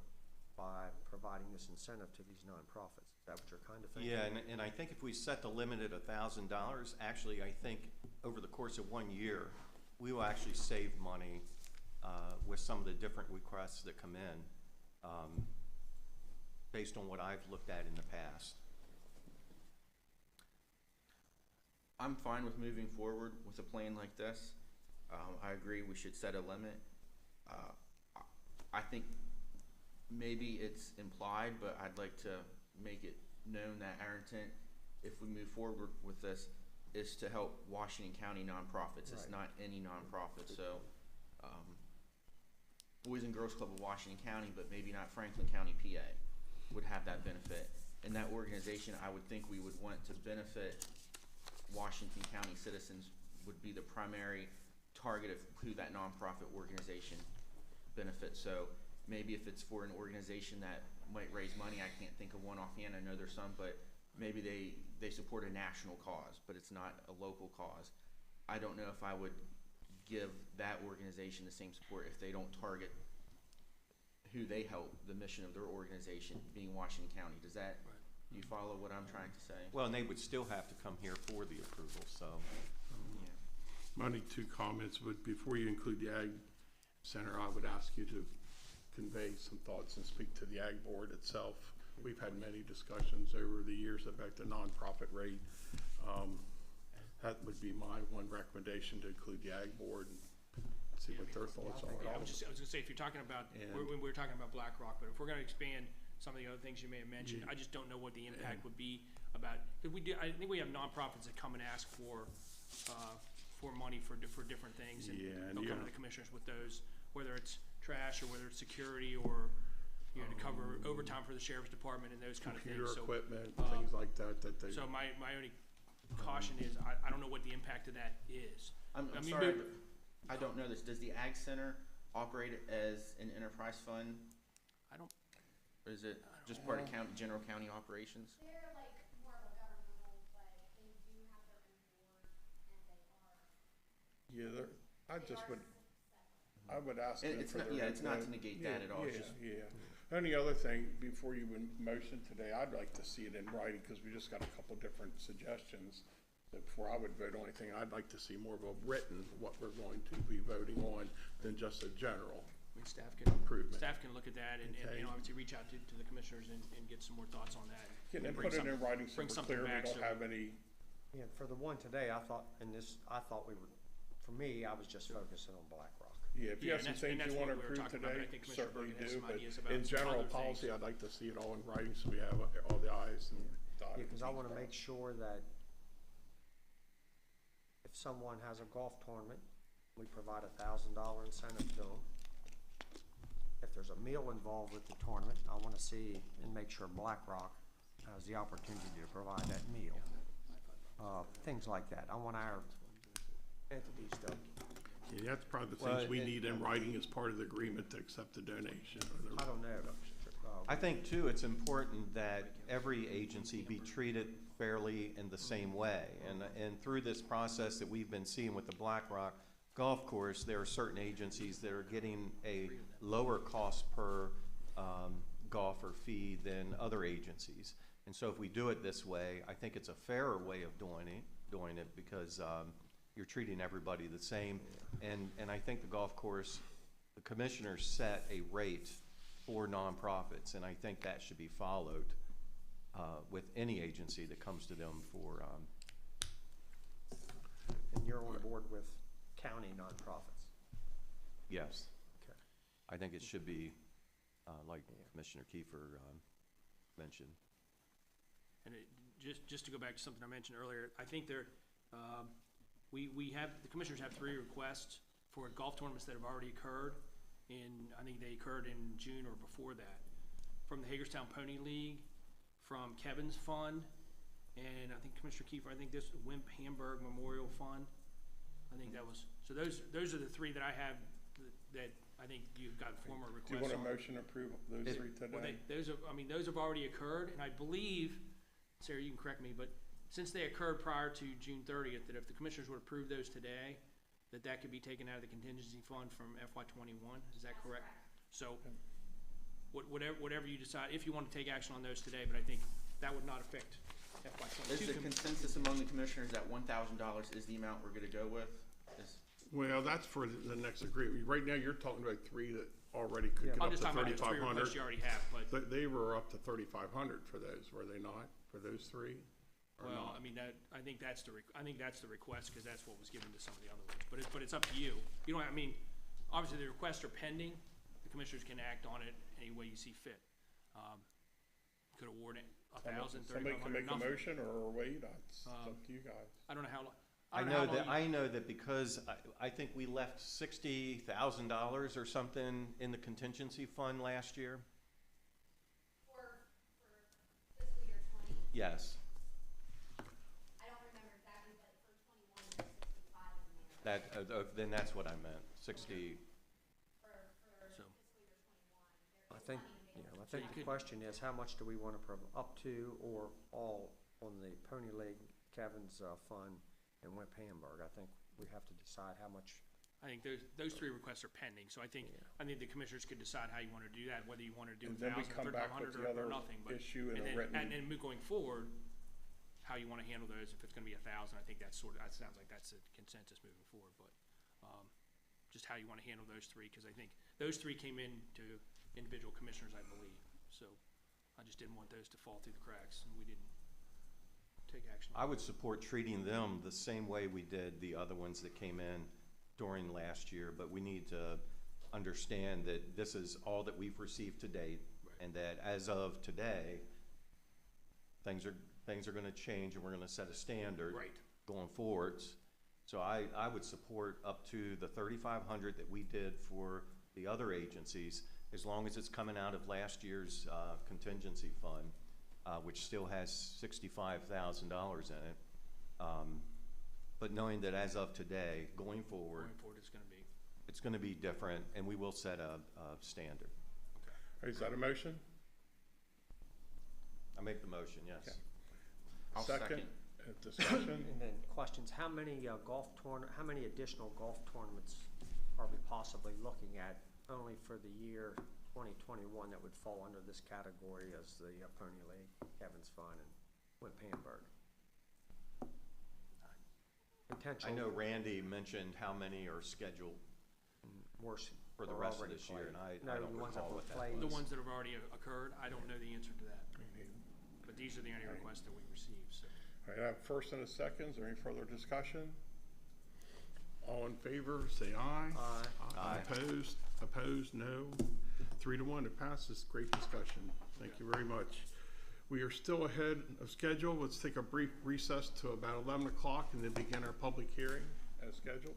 by providing this incentive to these nonprofits. Is that what you're kind of thinking? Yeah, and I think if we set the limit at $1,000, actually, I think over the course of 1 year, we will actually save money with some of the different requests that come in, based on what I've looked at in the past. I'm fine with moving forward with a plan like this. I agree we should set a limit. I think maybe it's implied, but I'd like to make it known that our intent, if we move forward with this, is to help Washington County nonprofits. It's not any nonprofit. So Boys and Girls Club of Washington County, but maybe not Franklin County, PA, would have that benefit. And that organization, I would think we would want to benefit Washington County citizens, would be the primary target of who that nonprofit organization benefits. So maybe if it's for an organization that might raise money, I can't think of one offhand, I know there's some, but maybe they support a national cause, but it's not a local cause. I don't know if I would give that organization the same support if they don't target who they help, the mission of their organization being Washington County. Does that, do you follow what I'm trying to say? Well, and they would still have to come here for the approval, so. My only two comments would, before you include the Ag Center, I would ask you to convey some thoughts and speak to the Ag Board itself. We've had many discussions over the years about the nonprofit rate. That would be my one recommendation, to include the Ag Board and see what their thoughts are. Yeah, I was gonna say, if you're talking about, when we're talking about Black Rock, but if we're gonna expand some of the other things you may have mentioned, I just don't know what the impact would be about, because I think we have nonprofits that come and ask for money for different things, and they'll come to the commissioners with those, whether it's trash or whether it's security or, you know, to cover overtime for the sheriff's department and those kind of things. Computer So, equipment, things like that, that they. so my only caution is, I don't know what the impact of that is. I'm I mean, sorry, but I don't know this. Does the Ag Center operate as an enterprise fund? I don't. Or is it just part of general county operations? They're like more of a governmental, but they do have their own board, and they are. Yeah, I would ask them It's for not, their it's not to input. negate that at all. It's just, Only other thing, before you motion today, I'd like to see it in writing, because we just got a couple different suggestions. That before I would vote on anything, I'd like to see more of a written, what we're going to be voting on, than just a general. I mean, staff can look at that and, Okay. you know, obviously reach out to the commissioners and get some more thoughts on that. And then bring put it in something- writing so bring we're something clear, we back don't so- have any. Yeah, for the one today, I thought we were, for me, I was just focusing on Black Rock. Yeah, if you have some and things that's you want to what we were approve talking about, but I today, think Commissioner certainly Bergen has do, some but ideas about in some general other things. policy, I'd like to see it all in writing, so we have all the i's and dotted. Yeah, because I want to make sure that if someone has a golf tournament, we provide $1,000 incentive to them. If there's a meal involved with the tournament, I want to see and make sure Black Rock has the opportunity to provide that meal. Things like that. I want our entities to. Yeah, that's probably the things we need in writing as part of the agreement to accept the donation. I don't know. I think too, it's important that every agency be treated fairly in the same way. And through this process that we've been seeing with the Black Rock Golf Course, there are certain agencies that are getting a lower cost per golfer fee than other agencies. And so if we do it this way, I think it's a fairer way of doing it because you're treating everybody the same. And I think the golf course, the commissioners set a rate for nonprofits, and I think that should be followed with any agency that comes to them for, And you're on board with county nonprofits? yes. Okay. I think it should be, like Commissioner Kiefer mentioned. And just to go back to something I mentioned earlier, I think there, we have, the commissioners have 3 requests for golf tournaments that have already occurred I think they occurred in June or before that. From the Hagerstown Pony League, from Kevin's Fund, and I think Commissioner Kiefer, I think this Wimp Hamburg Memorial Fund. I think that was, so those are the 3 that I have that I think you've got former requests Do you want a on. motion to approve those 3 Well, today? those have already occurred, and I believe, Sarah, you can correct me, but since they occurred prior to June 30th, that if the commissioners would approve those today, that could be taken out of the contingency fund from FY21, is that correct? So, whatever you decide, if you want to take action on those today, but I think that would not affect FY22. Is the consensus among the commissioners that $1,000 is the amount we're gonna go with? Well, that's for the next agreement. Right now, you're talking about 3 that already could get I'm up to just talking about those 3 3,500. requests you already have, but. They were up to 3,500 for those, were they not, for those 3? Or Well, not? I mean, I think that's the request, because that's what was given to some of the other ones, but it's up to you. You don't, I mean, obviously, the requests are pending, the commissioners can act on it any way you see fit. Could award it $1,000, Somebody can $3,500, make a nothing. motion or wait, it's up to you guys. I don't know how long. I know that because I think we left $60,000 or something in the contingency fund last year. For fiscal year 20. Yes. I don't remember exactly, but for 21, there's 65 in there. Then that's what I meant, 60. For So. fiscal year 21, I think, I think the question is, how much do we want to up to or all on the Pony League, Kevin's fund, and Wimp Hamburg? I think we have to decide how much. I think those 3 requests are pending, so I think the commissioners could decide how you want to do that, whether you want to do And then we 1,000, come back with 3,500, the other or nothing. But issue in a then, written. and going forward, how you want to handle those. If it's going to be 1,000, I think that sounds like that's a consensus moving forward. But just how you want to handle those 3, because I think those 3 came in to individual commissioners, I believe. So I just didn't want those to fall through the cracks, and we didn't take action. I would support treating them the same way we did the other ones that came in during last year, but we need to understand that this is all that we've received to date, and that as of today, things are going to change, and we're going to set a standard going forwards. So I would support up to the $3,500 that we did for the other agencies, as long as it's coming out of last year's contingency fund, which still has $65,000 in it. But knowing that as of today, going forward, it's going to be different, and we will set a standard. Okay. Is that a motion? I make the motion, yes. Okay. I'll second. Discussion? And then questions, how many additional golf tournaments are we possibly looking at only for the year 2021 that would fall under this category as the Pony League, Kevin's Fun, and Wimp Hamburg? I know Randy mentioned how many are scheduled for the rest of this year, and I don't recall what that was. The ones that have already occurred, I don't know the answer to that. But these are the only requests that we received, so. All right, I have first and a second. Is there any further discussion? All in favor, say aye. Aye. Aye. Opposed? Opposed, no. 3-1, it passes. Great discussion. Thank you very much. We are still ahead of schedule. Let's take a brief recess to about 11 o'clock and then begin our public hearing as scheduled.